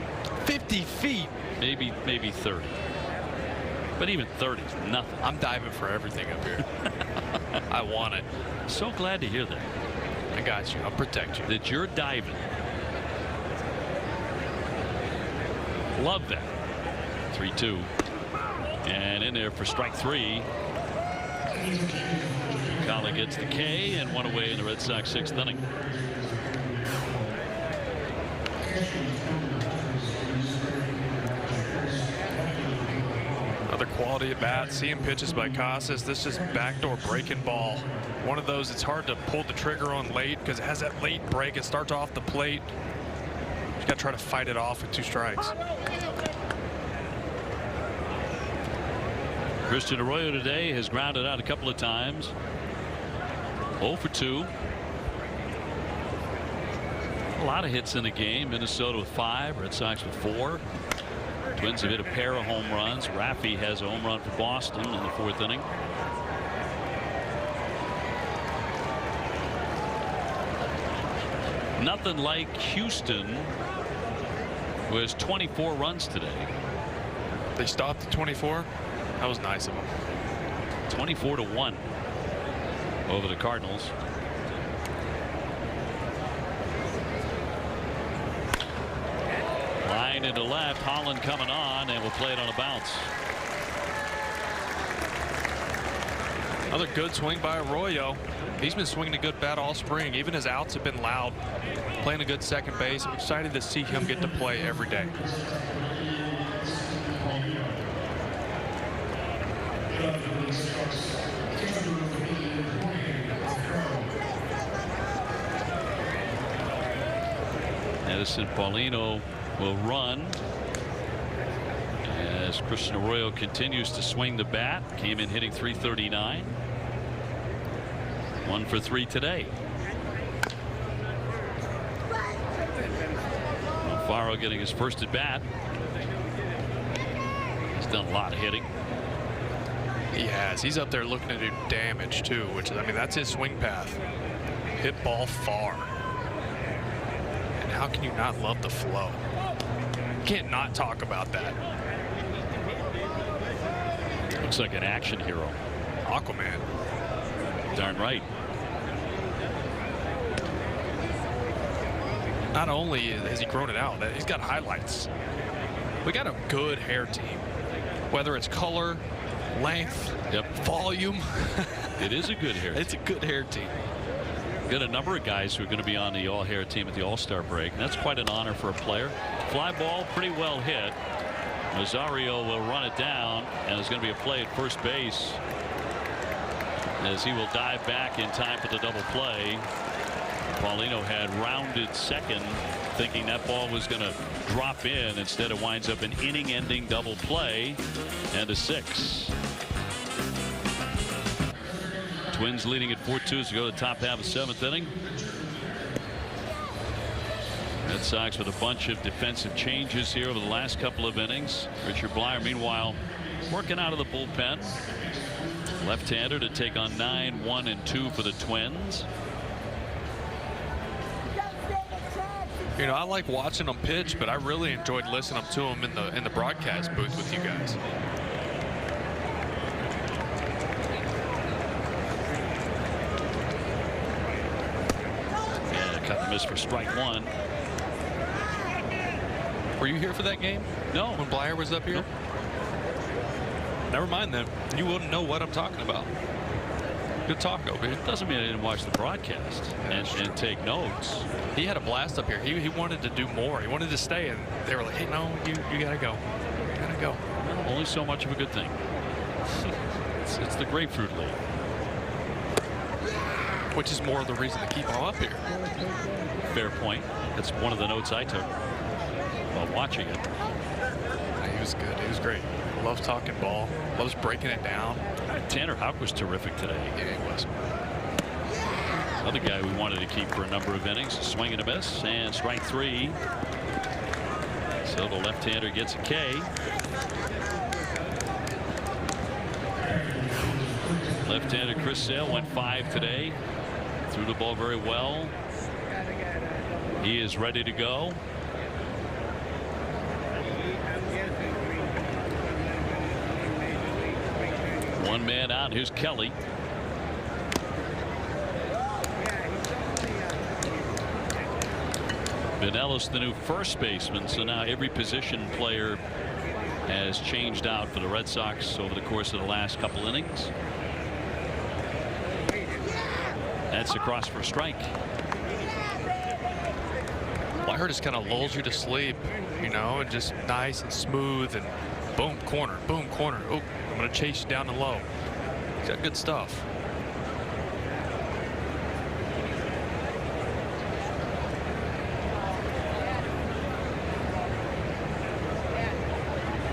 50 feet? Maybe 30. But even 30 is nothing. I'm diving for everything up here. I want it. So glad to hear that. I got you. I'll protect you. That you're diving. Love that. 3-2. And in there for strike 3. Kala gets the K and one away in the Red Sox 6th inning. Another quality at bat. Seeing pitches by Casas. This is backdoor breaking ball. One of those it's hard to pull the trigger on late because it has that late break. It starts off the plate. You got to try to fight it off with 2 strikes. Christian Arroyo today has grounded out a couple of times. 0 for 2. A lot of hits in the game. Minnesota with 5, Red Sox with 4. Twins have hit a pair of home runs. Raffy has a home run for Boston in the 4th inning. Nothing like Houston, who has 24 runs today. They stopped at 24. That was nice of them. 24-1 over the Cardinals. Line into left. Holland coming on and will play it on a bounce. Another good swing by Arroyo. He's been swinging a good bat all spring. Even his outs have been loud. Playing a good second base. I'm excited to see him get to play every day. Edison Paulino will run as Christian Arroyo continues to swing the bat. Came in hitting .339. 1 for 3 today. Alfaro getting his first at bat. He's done a lot of hitting. He has. He's up there looking to do damage too, which is, I mean, that's his swing path. Hit ball far. And how can you not love the flow? Can't not talk about that. Looks like an action hero. Aquaman. Darn right. Not only has he grown it out, he's got highlights. We got a good hair team. Whether it's color, length, volume. It is a good hair team. It's a good hair team. Got a number of guys who are going to be on the all-hair team at the All-Star break. And that's quite an honor for a player. Fly ball pretty well hit. Rosario will run it down, and there's going to be a play at first base as he will dive back in time for the double play. Paulino had rounded second, thinking that ball was going to drop in. Instead, it winds up an inning-ending double play and a 6. Twins leading at 4-2 as we go to the top half of 7th inning. Red Sox with a bunch of defensive changes here over the last couple of innings. Richard Blyer, meanwhile, working out of the bullpen. Left-hander to take on 9, 1, and 2 for the Twins. You know, I like watching them pitch, but I really enjoyed listening to them in the broadcast booth with you guys. Yeah, cut and miss for strike 1. Were you here for that game? No. When Blyer was up here? Nope. Never mind then. You wouldn't know what I'm talking about. Good talk, Obi. Doesn't mean I didn't watch the broadcast and take notes. He had a blast up here. He wanted to do more. He wanted to stay, and they were like, hey, no, you gotta go. You gotta go. Well, only so much of a good thing. It's the Grapefruit League. Which is more of the reason to keep him up here. Fair point. That's one of the notes I took while watching it. He was good. He was great. Loves talking ball. Loves breaking it down. Tanner Houck was terrific today. Yeah, he was. Another guy we wanted to keep for a number of innings. Swing and a miss, and strike 3. So the left-hander gets a K. Left-hander Chris Sale went 5 today. Threw the ball very well. He is ready to go. One man out. Here's Kelly. Vanellis, the new first baseman, so now every position player has changed out for the Red Sox over the course of the last couple innings. That's across for a strike. Blair just kind of lulls you to sleep, you know, and just nice and smooth, and boom, corner, boom, corner. Oh, I'm going to chase you down the low. He's got good stuff.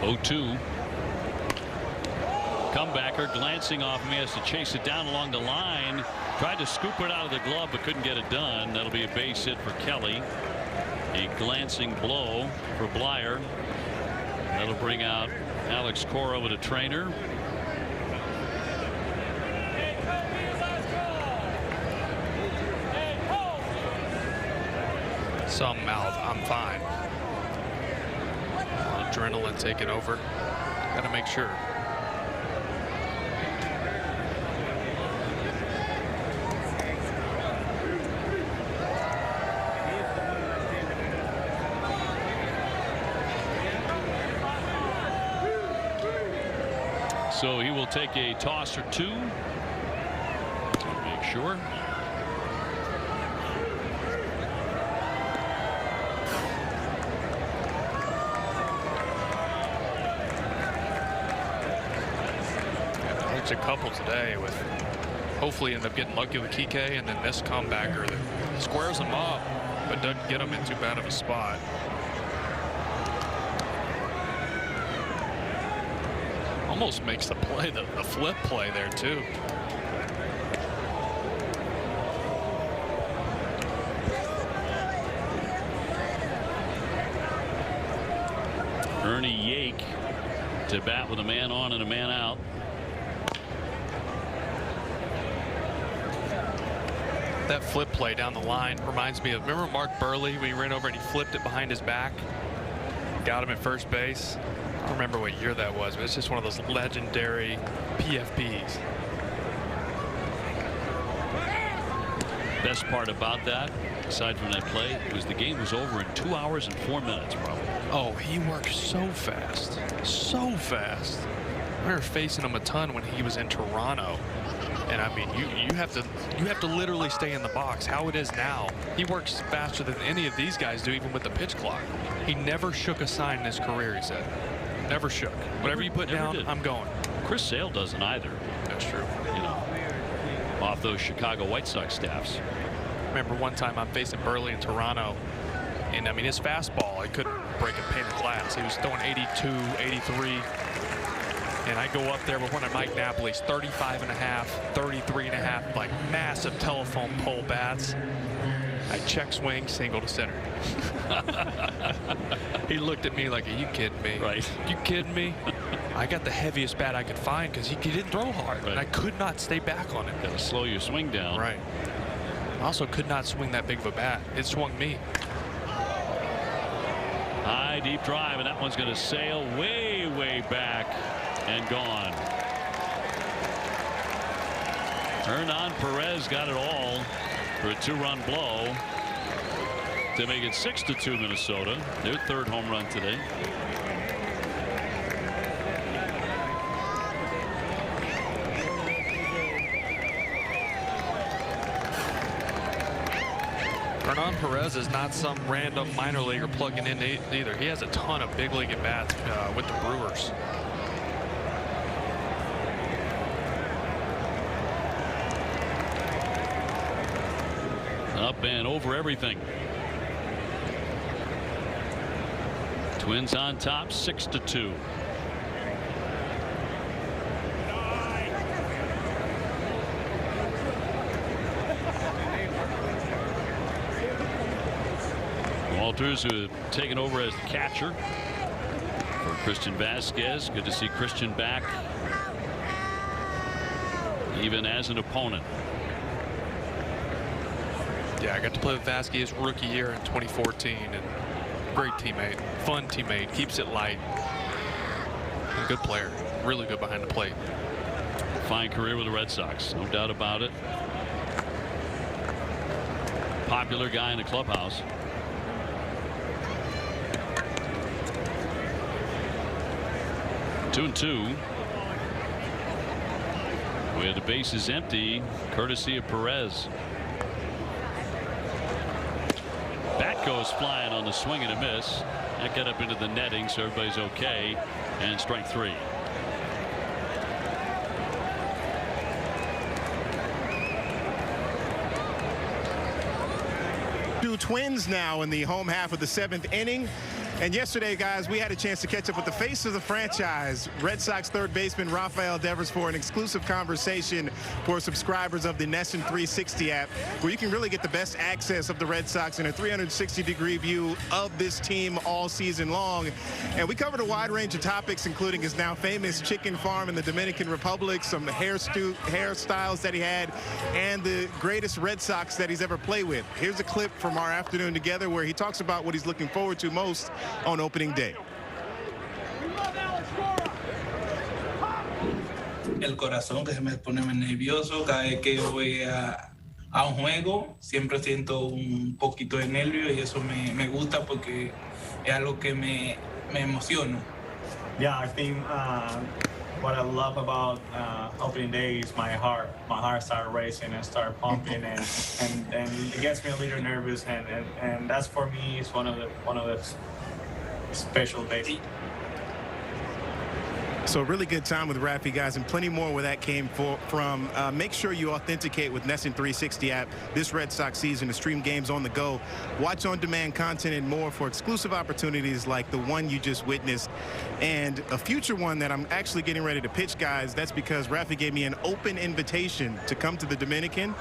Oh-2. Comebacker glancing off him. He has to chase it down along the line. Tried to scoop it out of the glove but couldn't get it done. That'll be a base hit for Kelly. A glancing blow for Blyer. That'll bring out Alex Cora with a trainer. Some mouth, I'm fine. Adrenaline taking over. Got to make sure. So he will take a toss or two to make sure. A couple today with hopefully end up getting lucky with Kike, and then this comebacker that squares them up but doesn't get them in too bad of a spot. Almost makes the play, the flip play there too. Ernie Yake to bat with a man on and a man out. That flip play down the line reminds me of, remember Mark Burley when he ran over and he flipped it behind his back, got him at first base? I don't remember what year that was, but it's just one of those legendary PFPs. Best part about that, aside from that play, was the game was over in 2 hours and 4 minutes probably. Oh, he worked so fast, so fast. We were facing him a ton when he was in Toronto. And I mean, you have to literally stay in the box. How it is now, he works faster than any of these guys do, even with the pitch clock. He never shook a sign in his career, he said. Never shook. Whatever you put down, did. I'm going. Chris Sale doesn't either. That's true. You know, off those Chicago White Sox staffs. Remember one time I'm facing Burley in Toronto, and I mean his fastball, I couldn't break a pane of glass. He was throwing 82, 83. And I go up there with one of Mike Napoli's 35 and a half, 33 and a half, like massive telephone pole bats. I check swing, single to center. He looked at me like, are you kidding me? Right. You kidding me? I got the heaviest bat I could find because he didn't throw hard. Right. And I could not stay back on it. Got to slow your swing down. Right. I also could not swing that big of a bat. It swung me. High, deep drive, and that one's going to sail way, way back and gone. Hernan Perez got it all for a 2-run blow to make it 6-2 Minnesota. Their third home run today. Hernan Perez is not some random minor leaguer plugging in either. He has a ton of big league at bats with the Brewers. Up and over everything. Twins on top 6-2. Walters, who had taken over as the catcher for Christian Vasquez. Good to see Christian back, even as an opponent. Yeah, I got to play with Vasquez rookie year in 2014, and great teammate, fun teammate, keeps it light. And a good player, really good behind the plate. Fine career with the Red Sox, no doubt about it. Popular guy in the clubhouse. Two and two. Where the base is empty, courtesy of Perez. Bat goes flying on the swing and a miss. That got up into the netting, so everybody's okay. And strike three. Two Twins now in the home half of the 7th inning. And yesterday, guys, we had a chance to catch up with the face of the franchise, Red Sox third baseman Rafael Devers, for an exclusive conversation for subscribers of the NESN 360 app, where you can really get the best access of the Red Sox in a 360-degree view of this team all season long. And we covered a wide range of topics, including his now famous chicken farm in the Dominican Republic, some hairstyles that he had, and the greatest Red Sox that he's ever played with. Here's a clip from our afternoon together where he talks about what he's looking forward to most on opening day. El corazón que se me pone nervioso cada vez que voy a un juego, siempre siento un poquito de nervio y eso me gusta porque es algo que me emociona. Yeah, I think what I love about opening day is my heart started racing and started pumping, and it gets me a little nervous, and that's for me is one of the special days. So a really good time with Rafi, guys, and plenty more where that came from. Make sure you authenticate with NESN 360 app this Red Sox season to stream games on the go, watch on-demand content, and more for exclusive opportunities like the one you just witnessed, and a future one that I'm actually getting ready to pitch, guys. That's because Rafi gave me an open invitation to come to the Dominican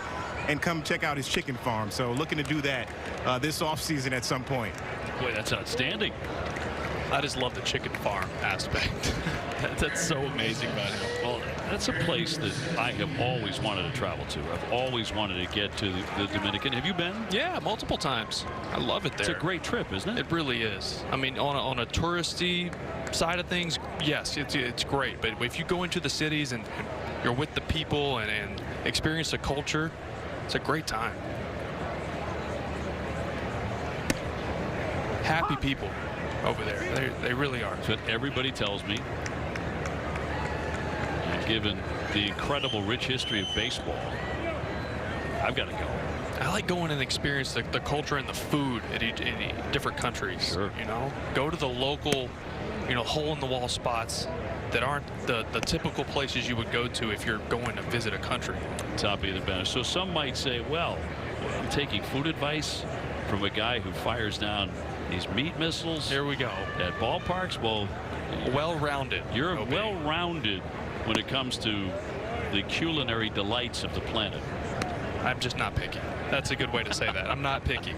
and come check out his chicken farm. So looking to do that this offseason at some point. Boy, that's outstanding. I just love the chicken farm aspect. That's so amazing about him. Well, that's a place that I have always wanted to travel to. I've always wanted to get to the Dominican. Have you been? Yeah, multiple times. I love it there. It's a great trip, isn't it? It really is. I mean, on a touristy side of things, yes, it's great. But if you go into the cities and you're with the people and experience the culture, it's a great time. Happy people over there. They really are. That's what everybody tells me. And given the incredible rich history of baseball, I've got to go. I like going and experience the culture and the food in different countries. Sure. You know, go to the local, hole-in-the-wall spots that aren't the typical places you would go to if you're going to visit a country. Top of the bench. So some might say, well, I'm taking food advice from a guy who fires down these meat missiles. Here we go. At ballparks. Well-rounded. You're well-rounded when it comes to the culinary delights of the planet. I'm just not picky. That's a good way to say that. I'm not picky.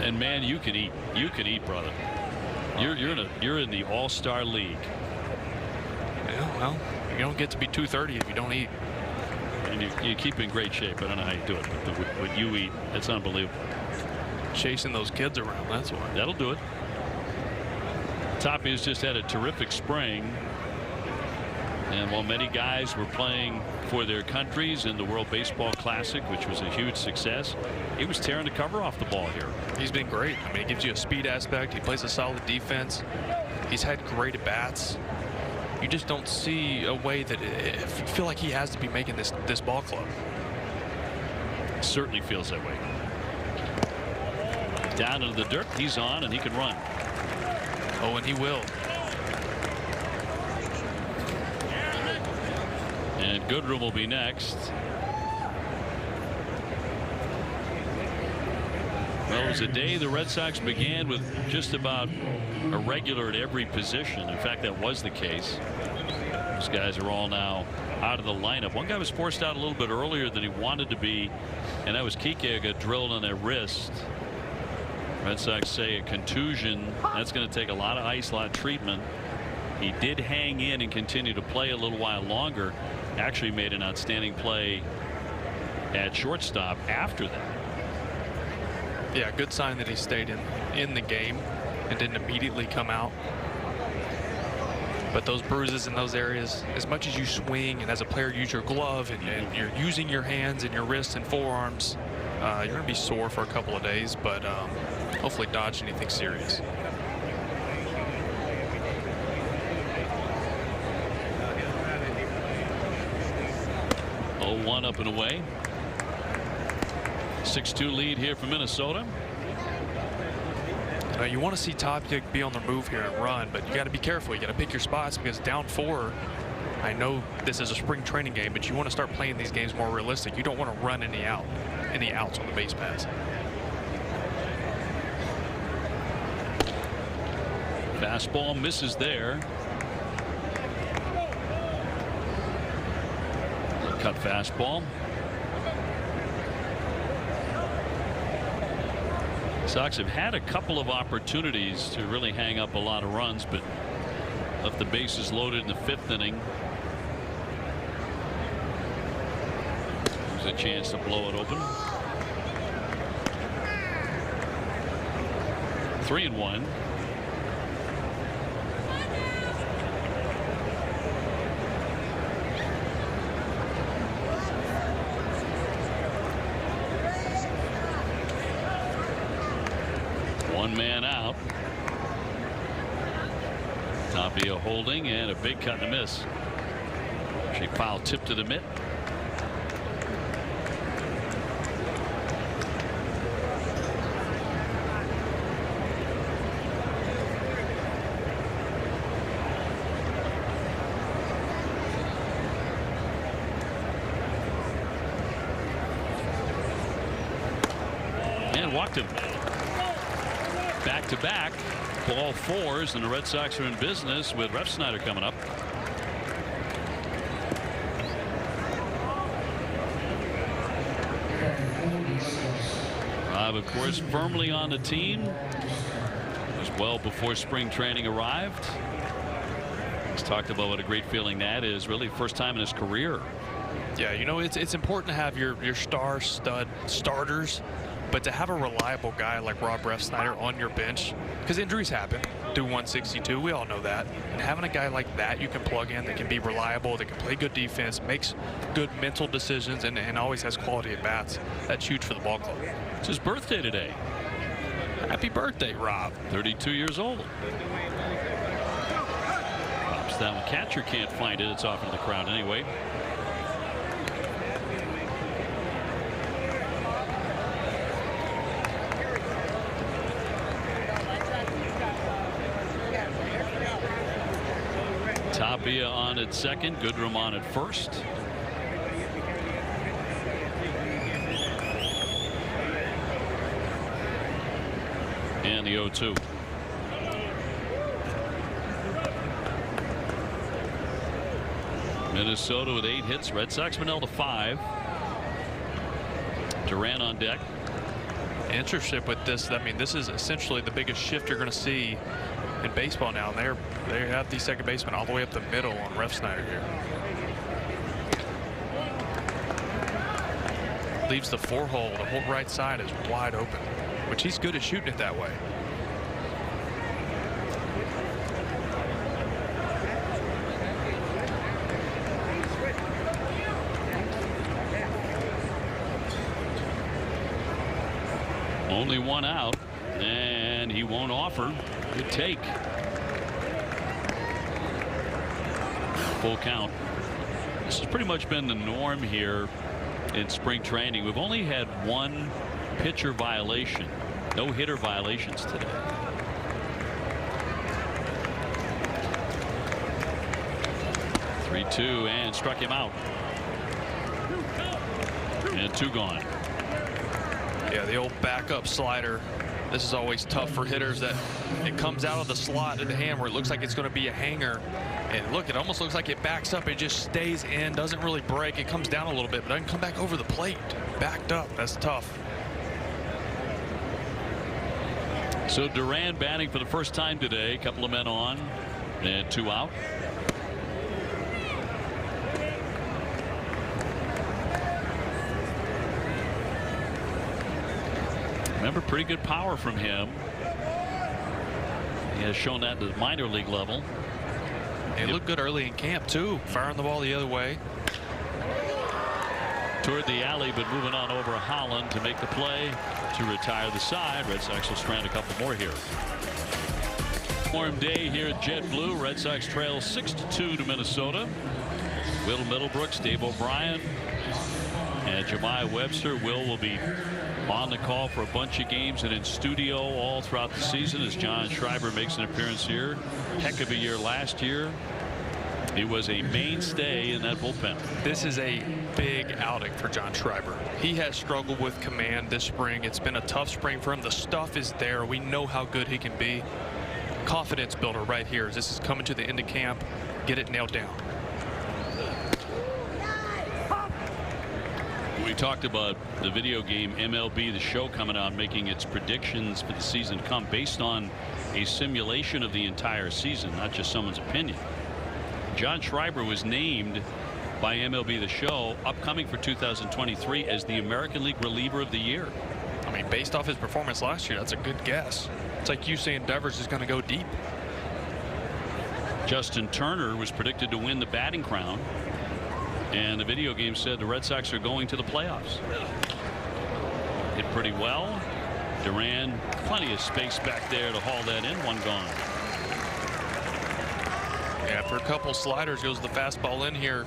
And man, you can eat. You can eat, brother. You're in the all-star league. Yeah, well, you don't get to be 230 if you don't eat. And you keep in great shape. I don't know how you do it, but what you eat, it's unbelievable. Chasing those kids around, that's why. That'll do it. Toppy has just had a terrific spring. And while many guys were playing for their countries in the World Baseball Classic, which was a huge success, he was tearing the cover off the ball here. He's been great. I mean, he gives you a speed aspect. He plays a solid defense. He's had great at-bats. You just don't see a way that you feel like he has to be making this ball club. Certainly feels that way. Down into the dirt. He's on, and he can run. Oh, and he will. And Goodrum will be next. Well, it was a day the Red Sox began with just about a regular at every position. In fact, that was the case. These guys are all now out of the lineup. One guy was forced out a little bit earlier than he wanted to be, and that was Kike. Got drilled on that wrist. Red Sox say a contusion. That's going to take a lot of ice, a lot of treatment. He did hang in and continue to play a little while longer. Actually made an outstanding play at shortstop after that. Yeah, good sign that he stayed in the game and didn't immediately come out. But those bruises in those areas, as much as you swing and as a player use your glove and you're using your hands and your wrists and forearms, you're going to be sore for a couple of days, but hopefully dodge anything serious. One up and away. 6-2 lead here for Minnesota. You want to see Tapia be on the move here and run, but you got to be careful. You got to pick your spots, because down 4, I know this is a spring training game, but you want to start playing these games more realistic. You don't want to run any outs on the base paths. Fastball misses there. Cut fastball. Sox have had a couple of opportunities to really hang up a lot of runs, but left the bases loaded in the 5th inning. There's a chance to blow it open. 3-1. One man out. Tapia holding, and a big cut and a miss. She foul tip to the mitt. And walked him. Back-to-back ball 4s, and the Red Sox are in business with Refsnyder coming up. Rob, of course, firmly on the team. It was well before spring training arrived. He's talked about what a great feeling that is. Really, first time in his career. Yeah, you know, it's important to have your star stud starters, but to have a reliable guy like Rob Refsnyder on your bench, because injuries happen, do 162, we all know that, and having a guy like that you can plug in that can be reliable, that can play good defense, makes good mental decisions, and always has quality at bats, that's huge for the ball club. It's his birthday today. Happy birthday, Rob. 32 years old. Pops down. The catcher can't find it. It's off into the crowd anyway. Tapia on at second, Goodrum on at first. And the 0-2. Minnesota with 8 hits. Red Sox been held to 5. Duran on deck. Interested with this. I mean, this is essentially the biggest shift you're going to see in baseball now. And they have the second baseman all the way up the middle on Refsnyder here. Leaves the 4-hole. The whole right side is wide open, which he's good at shooting it that way. Only one out, and he won't offer. Good take. Full count. This has pretty much been the norm here in spring training. We've only had one pitcher violation. No hitter violations today. Three-two, and struck him out. And 2 gone. Yeah, the old backup slider. This is always tough for hitters, that it comes out of the slot of the hand where it looks like it's going to be a hanger. And look, it almost looks like it backs up. It just stays in, doesn't really break. It comes down a little bit, but doesn't come back over the plate. Backed up. That's tough. So Duran batting for the first time today. A couple of men on and 2 out. Remember, pretty good power from him. He has shown that at the minor league level. He looked good early in camp too, firing the ball the other way. Toward the alley, but moving on over Holland to make the play to retire the side. Red Sox will strand a couple more here. Warm day here at Jet Blue. Red Sox trail 6-2 to Minnesota. Will Middlebrooks, Dave O'Brien, and Jemai Webster. Will be on the call for a bunch of games and in studio all throughout the season as John Schreiber makes an appearance here. Heck of a year last year. He was a mainstay in that bullpen. This is a big outing for John Schreiber. He has struggled with command this spring. It's been a tough spring for him. The stuff is there. We know how good he can be. Confidence builder right here as this is coming to the end of camp. Get it nailed down. We talked about the video game MLB The Show coming out, making its predictions for the season to come based on a simulation of the entire season, not just someone's opinion. John Schreiber was named by MLB The Show upcoming for 2023 as the American League Reliever of the Year. I mean, based off his performance last year, that's a good guess. It's like you saying Devers is going to go deep. Justin Turner was predicted to win the batting crown, and the video game said the Red Sox are going to the playoffs. Hit pretty well. Duran, plenty of space back there to haul that in. One gone. After a couple sliders goes the fastball in here.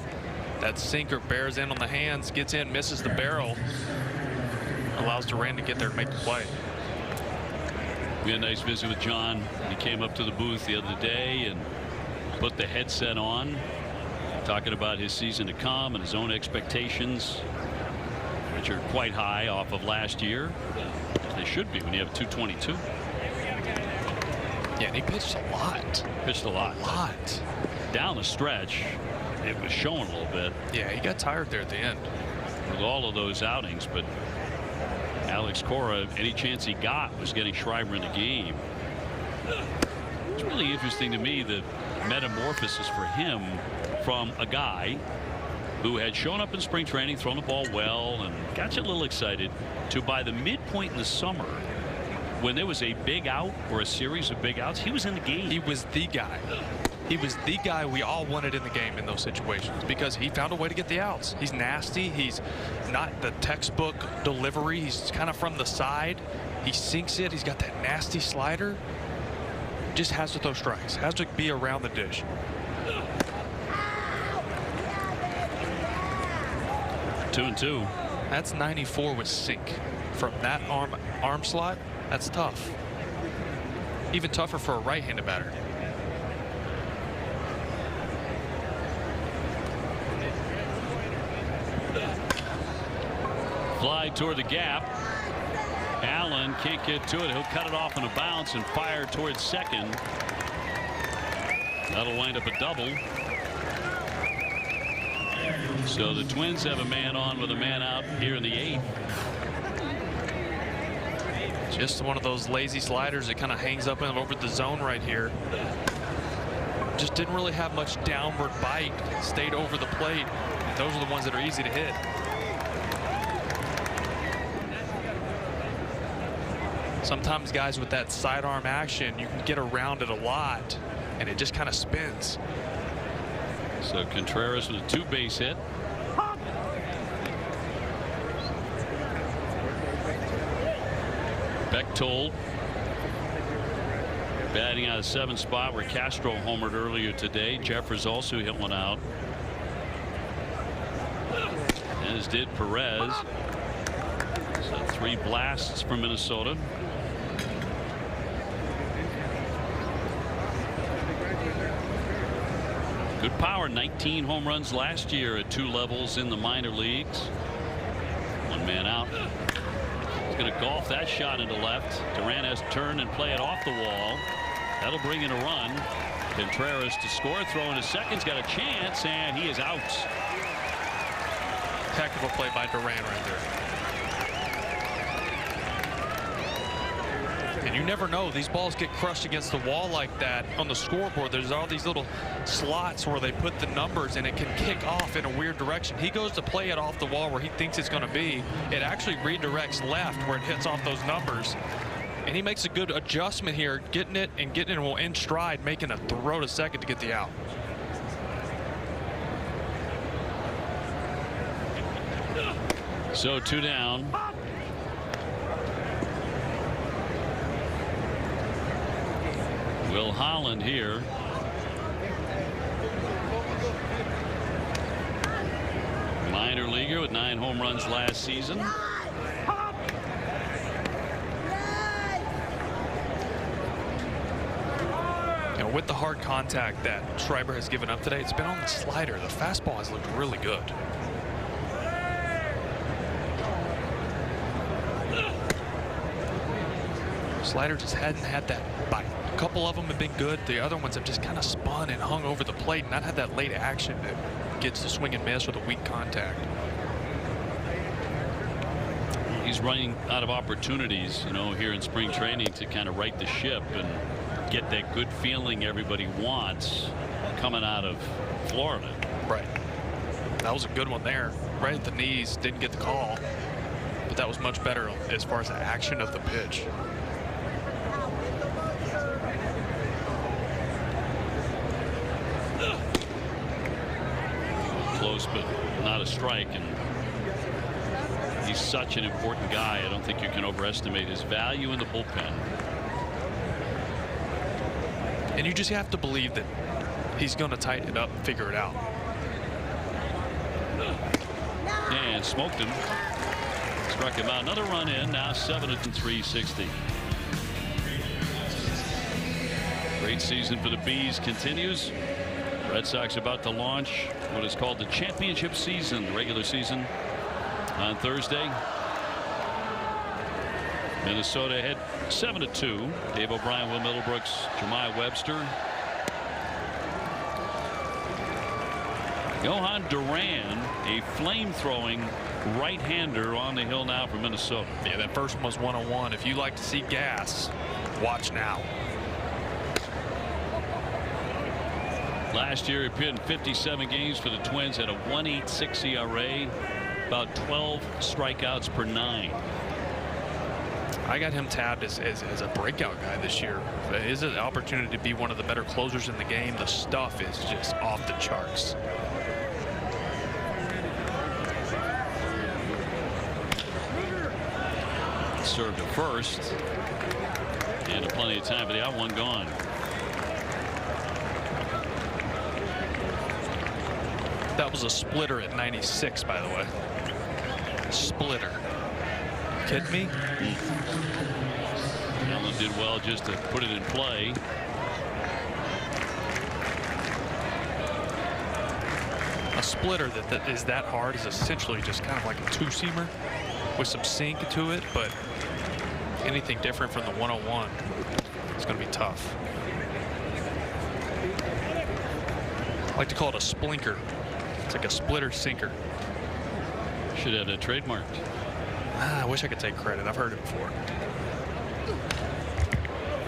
That sinker bears in on the hands, gets in, misses the barrel, allows Duran to get there and make the play. We had a nice visit with John. He came up to the booth the other day and put the headset on, talking about his season to come and his own expectations, which are quite high off of last year. They should be when you have 222. Yeah, and he pitched a lot. Pitched a lot. Down the stretch, it was showing a little bit. Yeah, he got tired there at the end. With all of those outings, but Alex Cora, any chance he got was getting Schreiber in the game. It's really interesting to me the metamorphosis for him from a guy who had shown up in spring training, thrown the ball well, and got you a little excited, to by the midpoint in the summer, when there was a big out or a series of big outs, he was in the game. He was the guy. He was the guy we all wanted in the game in those situations because he found a way to get the outs. He's nasty. He's not the textbook delivery. He's kind of from the side. He sinks it. He's got that nasty slider. Just has to throw strikes. Has to be around the dish. Two and two. That's 94 with sink. From that arm slot, that's tough. Even tougher for a right-handed batter. Fly toward the gap. Allen can't get to it. He'll cut it off on a bounce and fire towards second. That'll wind up a double. So the Twins have a man on with a man out here in the 8th. Just one of those lazy sliders that kind of hangs up and over the zone right here. Just didn't really have much downward bite. Stayed over the plate. And those are the ones that are easy to hit. Sometimes guys with that sidearm action, you can get around it a lot, and it just kind of spins. So Contreras with a 2-base hit. Bechtold batting out of 7th spot where Castro homered earlier today. Jeffers also hit one out, as did Perez. So 3 blasts from Minnesota. Good power. 19 home runs last year at 2 levels in the minor leagues. One man out. He's going to golf that shot into left. Duran has to turn and play it off the wall. That'll bring in a run. Contreras to score. Throwing to second's got a chance, and he is out. Heck of a play by Duran right there. And you never know, these balls get crushed against the wall like that on the scoreboard. There's all these little slots where they put the numbers and it can kick off in a weird direction. He goes to play it off the wall where he thinks it's going to be. It actually redirects left where it hits off those numbers. And he makes a good adjustment here, getting it in stride, making a throw to second to get the out. So 2 down. Will Holland here. Minor leaguer with 9 home runs last season. With the hard contact that Schreiber has given up today, it's been on the slider. The fastball has looked really good. Slider just hadn't had that bite. A couple of them have been good. The other ones have just kind of spun and hung over the plate and not had that late action that gets the swing and miss with a weak contact. He's running out of opportunities, you know, here in spring training to kind of right the ship and get that good feeling everybody wants coming out of Florida. Right. That was a good one there. Right at the knees. Didn't get the call. But that was much better as far as the action of the pitch. Close, but not a strike. And he's such an important guy. I don't think you can overestimate his value in the bullpen. And you just have to believe that he's going to tighten it up and figure it out. And smoked him. Struck him out. Another run in. Now 7-360. Great season for the Bees continues. Red Sox about to launch what is called the championship season, regular season, on Thursday. Minnesota ahead 7-2. Dave O'Brien, Will Middlebrooks, Jemai Webster. Johan Duran, a flame-throwing right-hander on the hill now for Minnesota. Yeah, that first one was 101. If you like to see gas, watch now. Last year he appeared in 57 games for the Twins, had a 1.86 ERA, about 12 strikeouts per 9. I got him tabbed as a breakout guy this year. It is an opportunity to be one of the better closers in the game. The stuff is just off the charts. Served at first. And plenty of time for the out, one gone. That was a splitter at 96, by the way. Splitter. Kidding me? Allen did well just to put it in play. A splitter that is that hard is essentially just kind of like a two-seamer with some sink to it, but anything different from the 101 is going to be tough. I like to call it a splinker. It's like a splitter sinker. Should have that trademarked. I wish I could take credit. I've heard it before.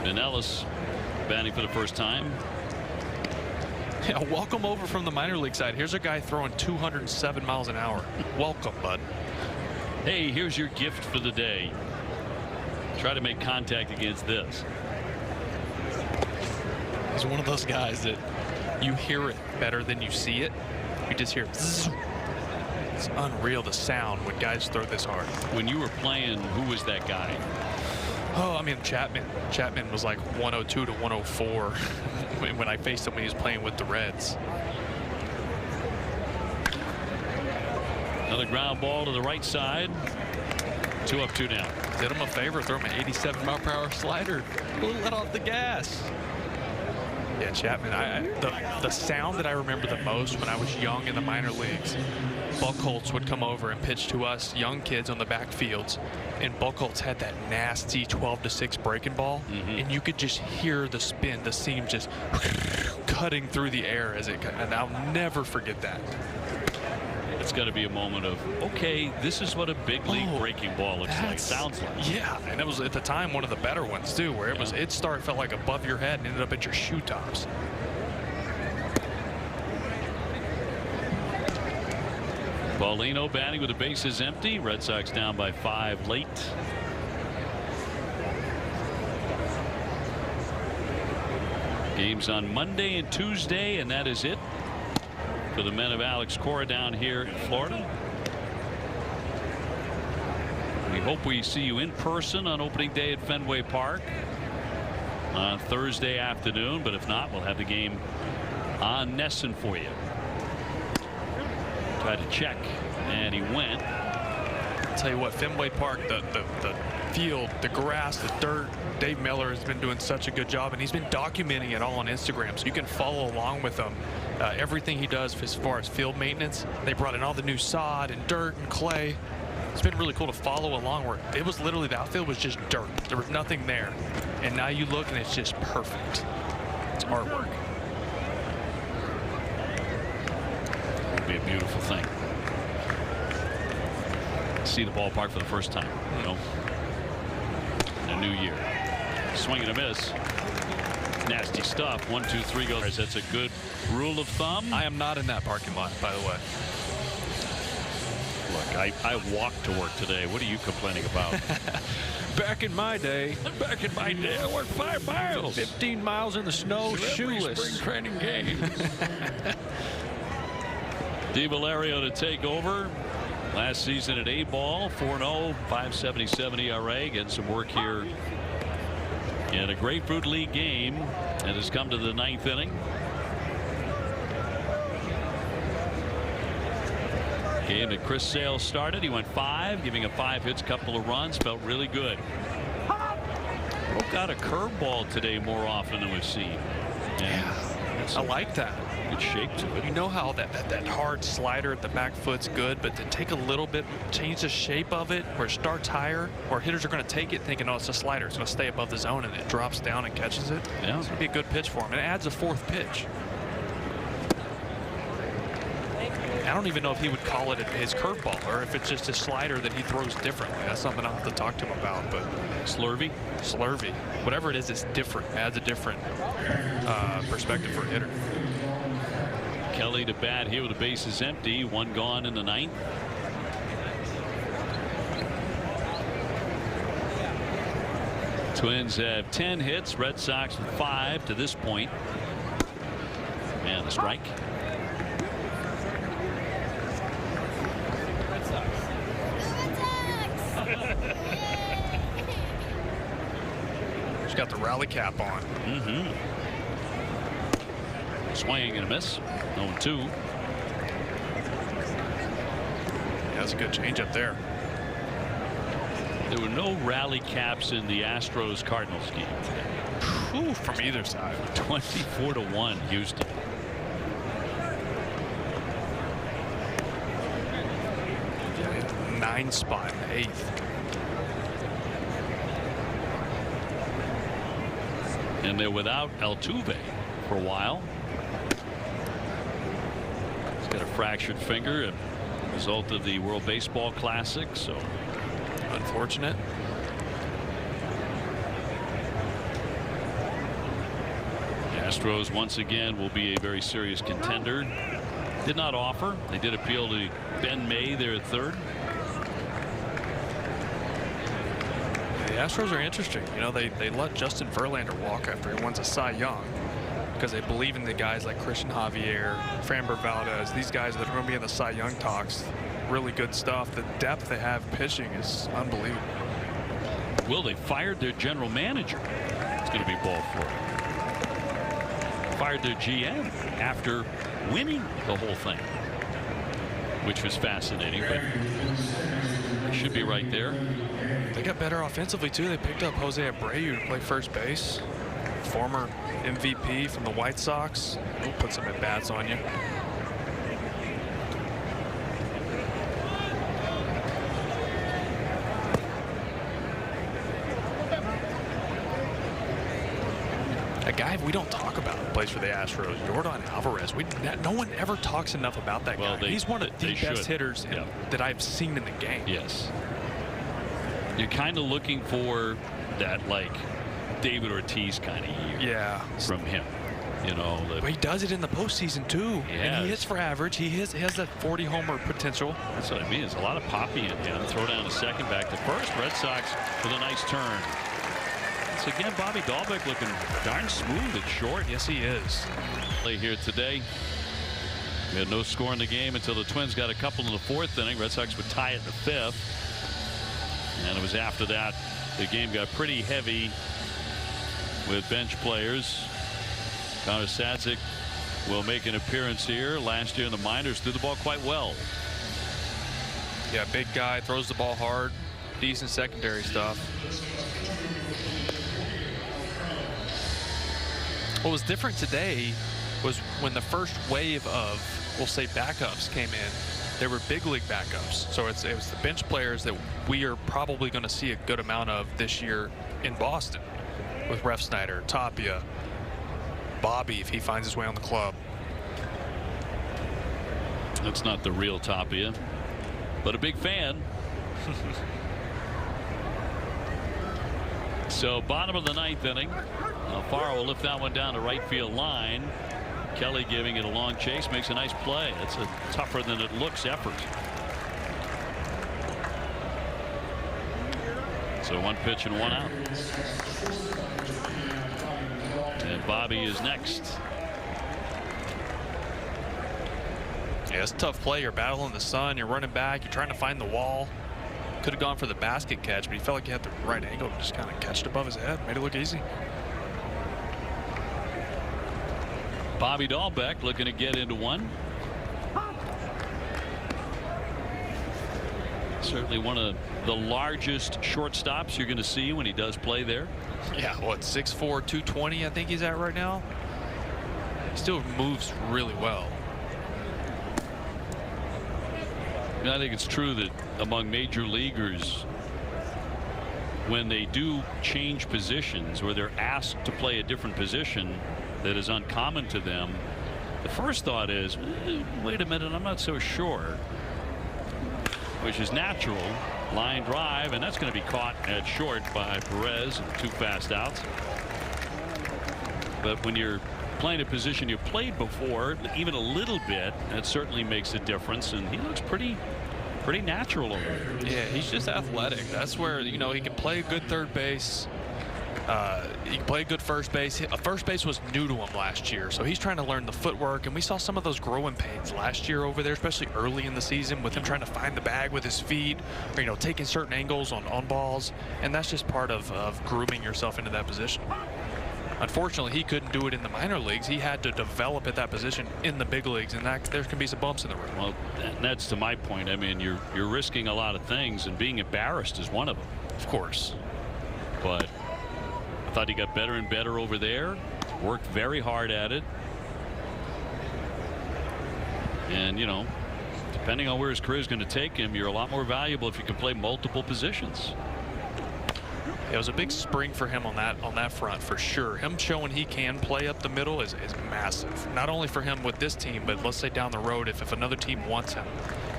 And Ellis batting for the first time. Yeah, welcome over from the minor league side. Here's a guy throwing 207 miles an hour. Welcome, bud. Hey, here's your gift for the day. Try to make contact against this. He's one of those guys that you hear it better than you see it. You just hear zzz. It's unreal, the sound when guys throw this hard. When you were playing, who was that guy? Oh, I mean, Chapman. Chapman was like 102 to 104 when I faced him when he was playing with the Reds. Another ground ball to the right side. 2 up, 2 down. Did him a favor, throw him an 87 mile per hour slider. Let off the gas. Yeah, Chapman, the sound that I remember the most when I was young in the minor leagues, Buckholz would come over and pitch to us young kids on the backfields, and Buckholz had that nasty 12-6 breaking ball, and you could just hear the spin, the seam just cutting through the air as it, and I'll never forget that. it's got to be a moment of, okay, this is what a big league breaking ball looks like. Sounds like. Yeah, and it was at the time one of the better ones too, where it felt like above your head and ended up at your shoe tops. Paulino batting with the bases empty. Red Sox down by 5 late. Games on Monday and Tuesday, and that is it for the men of Alex Cora down here in Florida. We hope we see you in person on opening day at Fenway Park on Thursday afternoon, but if not, we'll have the game on Nesson for you. Tried to check, and he went. I'll tell you what, Fenway Park, the field, the grass, the dirt, Dave Miller has been doing such a good job, and he's been documenting it all on Instagram, so you can follow along with him. Everything he does as far as field maintenance. They brought in all the new sod and dirt and clay. It's been really cool to follow along where it was literally the outfield was just dirt. There was nothing there. And now you look and it's just perfect. It's artwork. It'll be a beautiful thing. See the ballpark for the first time, you know, in a new year. Swing and a miss. Nasty stuff. 1, 2, 3 goes. That's a good rule of thumb. I am not in that parking lot, by the way. Look, I walked to work today. What are you complaining about? Back in my day, I worked 5 miles. 15 miles in the snow, shoeless. Spring training game. Di Valerio to take over. Last season at A-ball, 4-0, 5.77 ERA. Getting some work here in a Grapefruit League game, and has come to the 9th inning. Game that Chris Sale started. He went 5, giving up 5 hits, couple of runs. Felt really good. Broke out a curveball today more often than we've seen. Yeah, I like that. Good shape to it. You know how that hard slider at the back foot's good, but to take a little bit, change the shape of it, where it starts higher, or hitters are going to take it thinking, oh, it's a slider, it's going to stay above the zone, and it drops down and catches it. Yeah. It's going to be a good pitch for him. And it adds a 4th pitch. I don't even know if he would call it his curveball or if it's just a slider that he throws differently. That's something I'll have to talk to him about. But Slurvy, whatever it is, it's different. It adds a different perspective for a hitter. Kelly to bat here with the bases empty. 1 gone in the 9th. Twins have 10 hits. Red Sox with 5 to this point. And the strike. She's got the rally cap on. Swing and a miss. 0-2. Yeah, that's a good change up there. There were no rally caps in the Astros Cardinals game today. Ooh, from either side. 24-1 Houston. Yeah, 9 spot in 8th. And they're without Altuve for a while. He's got a fractured finger, a result of the World Baseball Classic, so unfortunate. The Astros once again will be a very serious contender. Did not offer. They did appeal to Ben May, their 3rd. The Astros are interesting. You know, they let Justin Verlander walk after he wins a Cy Young because they believe in the guys like Christian Javier, Framber Valdez, these guys that are going to be in the Cy Young talks. Really good stuff. The depth they have pitching is unbelievable. Well, they fired their general manager. It's going to be ball 4. Fired their GM after winning the whole thing, which was fascinating, but it should be right there. They got better offensively too. They picked up Jose Abreu to play first base, former MVP from the White Sox. He'll put some at bats on you. A guy we don't talk about who plays for the Astros, Yordan Alvarez. No one ever talks enough about that guy. He's one of the best hitters that I've seen in the game. Yes. You're kind of looking for that, like, David Ortiz kind of year. Yeah. From him. You know, but he does it in the postseason too. Yes. And he hits for average. He has that 40 homer potential. That's what I mean. There's a lot of poppy in him. Throw down to second, back to first. Red Sox with a nice turn. So again, Bobby Dahlbeck looking darn smooth at short. Yes, he is. Play here today. We had no score in the game until the Twins got a couple in the fourth inning. Red Sox would tie it in the fifth. And it was after that the game got pretty heavy with bench players. Connor Sadzik will make an appearance here. Last year in the minors, threw the ball quite well. Yeah, big guy, throws the ball hard, decent secondary stuff. What was different today was when the first wave of, we'll say, backups came in, there were big league backups. So it was the bench players that we are probably going to see a good amount of this year in Boston, with Refsnyder, Tapia, Bobby, if he finds his way on the club. That's not the real Tapia, but a big fan. So bottom of the ninth inning. Alfaro will lift that one down to right field line. Kelly giving it a long chase, makes a nice play. That's a tougher than it looks effort. So one pitch and one out. And Bobby is next. Yeah, it's a tough play. You're battling the sun. You're running back. You're trying to find the wall. Could have gone for the basket catch, but he felt like he had the right angle. Just kind of catched above his head. Made it look easy. Bobby Dahlbeck looking to get into one. Certainly one of the largest shortstops you're going to see when he does play there. Yeah, what, 6'4", 220 I think he's at right now. He still moves really well. I think it's true that among major leaguers, when they do change positions or they're asked to play a different position that is uncommon to them, the first thought is, wait a minute, I'm not so sure. Which is natural. Line drive, and that's going to be caught at short by Perez, and 2 fast outs. But when you're playing a position you've played before, even a little bit, that certainly makes a difference, and he looks pretty natural over there. Yeah, he's just athletic. That's where, you know, he can play a good third base. He can play good first base. First base was new to him last year, so he's trying to learn the footwork, and we saw some of those growing pains last year over there, especially early in the season, with him trying to find the bag with his feet, or, you know, taking certain angles on balls, and that's just part of grooming yourself into that position. Unfortunately, he couldn't do it in the minor leagues. He had to develop at that position in the big leagues, and there can be some bumps in the road. Well, that's to my point. I mean, you're risking a lot of things, and being embarrassed is one of them. Of course. But I thought he got better and better over there. Worked very hard at it. And, you know, depending on where his career is going to take him, you're a lot more valuable if you can play multiple positions. It was a big spring for him on that front, for sure. Him showing he can play up the middle is massive. Not only for him with this team, but let's say down the road, if another team wants him,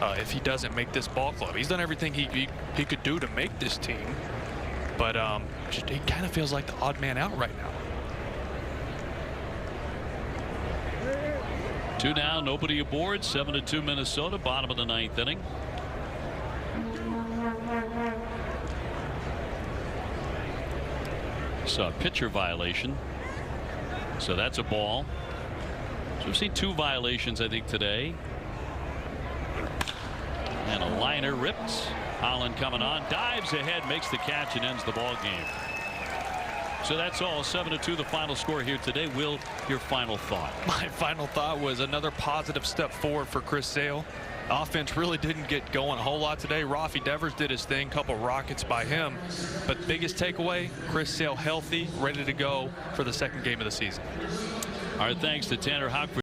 if he doesn't make this ball club. He's done everything he could do to make this team, but he kind of feels like the odd man out right now. 2 down, nobody aboard. 7-2 Minnesota, bottom of the ninth inning. Saw a pitcher violation, so that's a ball. So we've seen 2 violations, I think, today. And a liner ripped. Holland coming on, dives ahead, makes the catch, and ends the ball game. So that's all. 7-2 the final score here today. Will, your final thought? My final thought was another positive step forward for Chris Sale. Offense really didn't get going a whole lot today. Rafi Devers did his thing, couple rockets by him. But biggest takeaway, Chris Sale healthy, ready to go for the second game of the season. All right, thanks to Tanner Houck for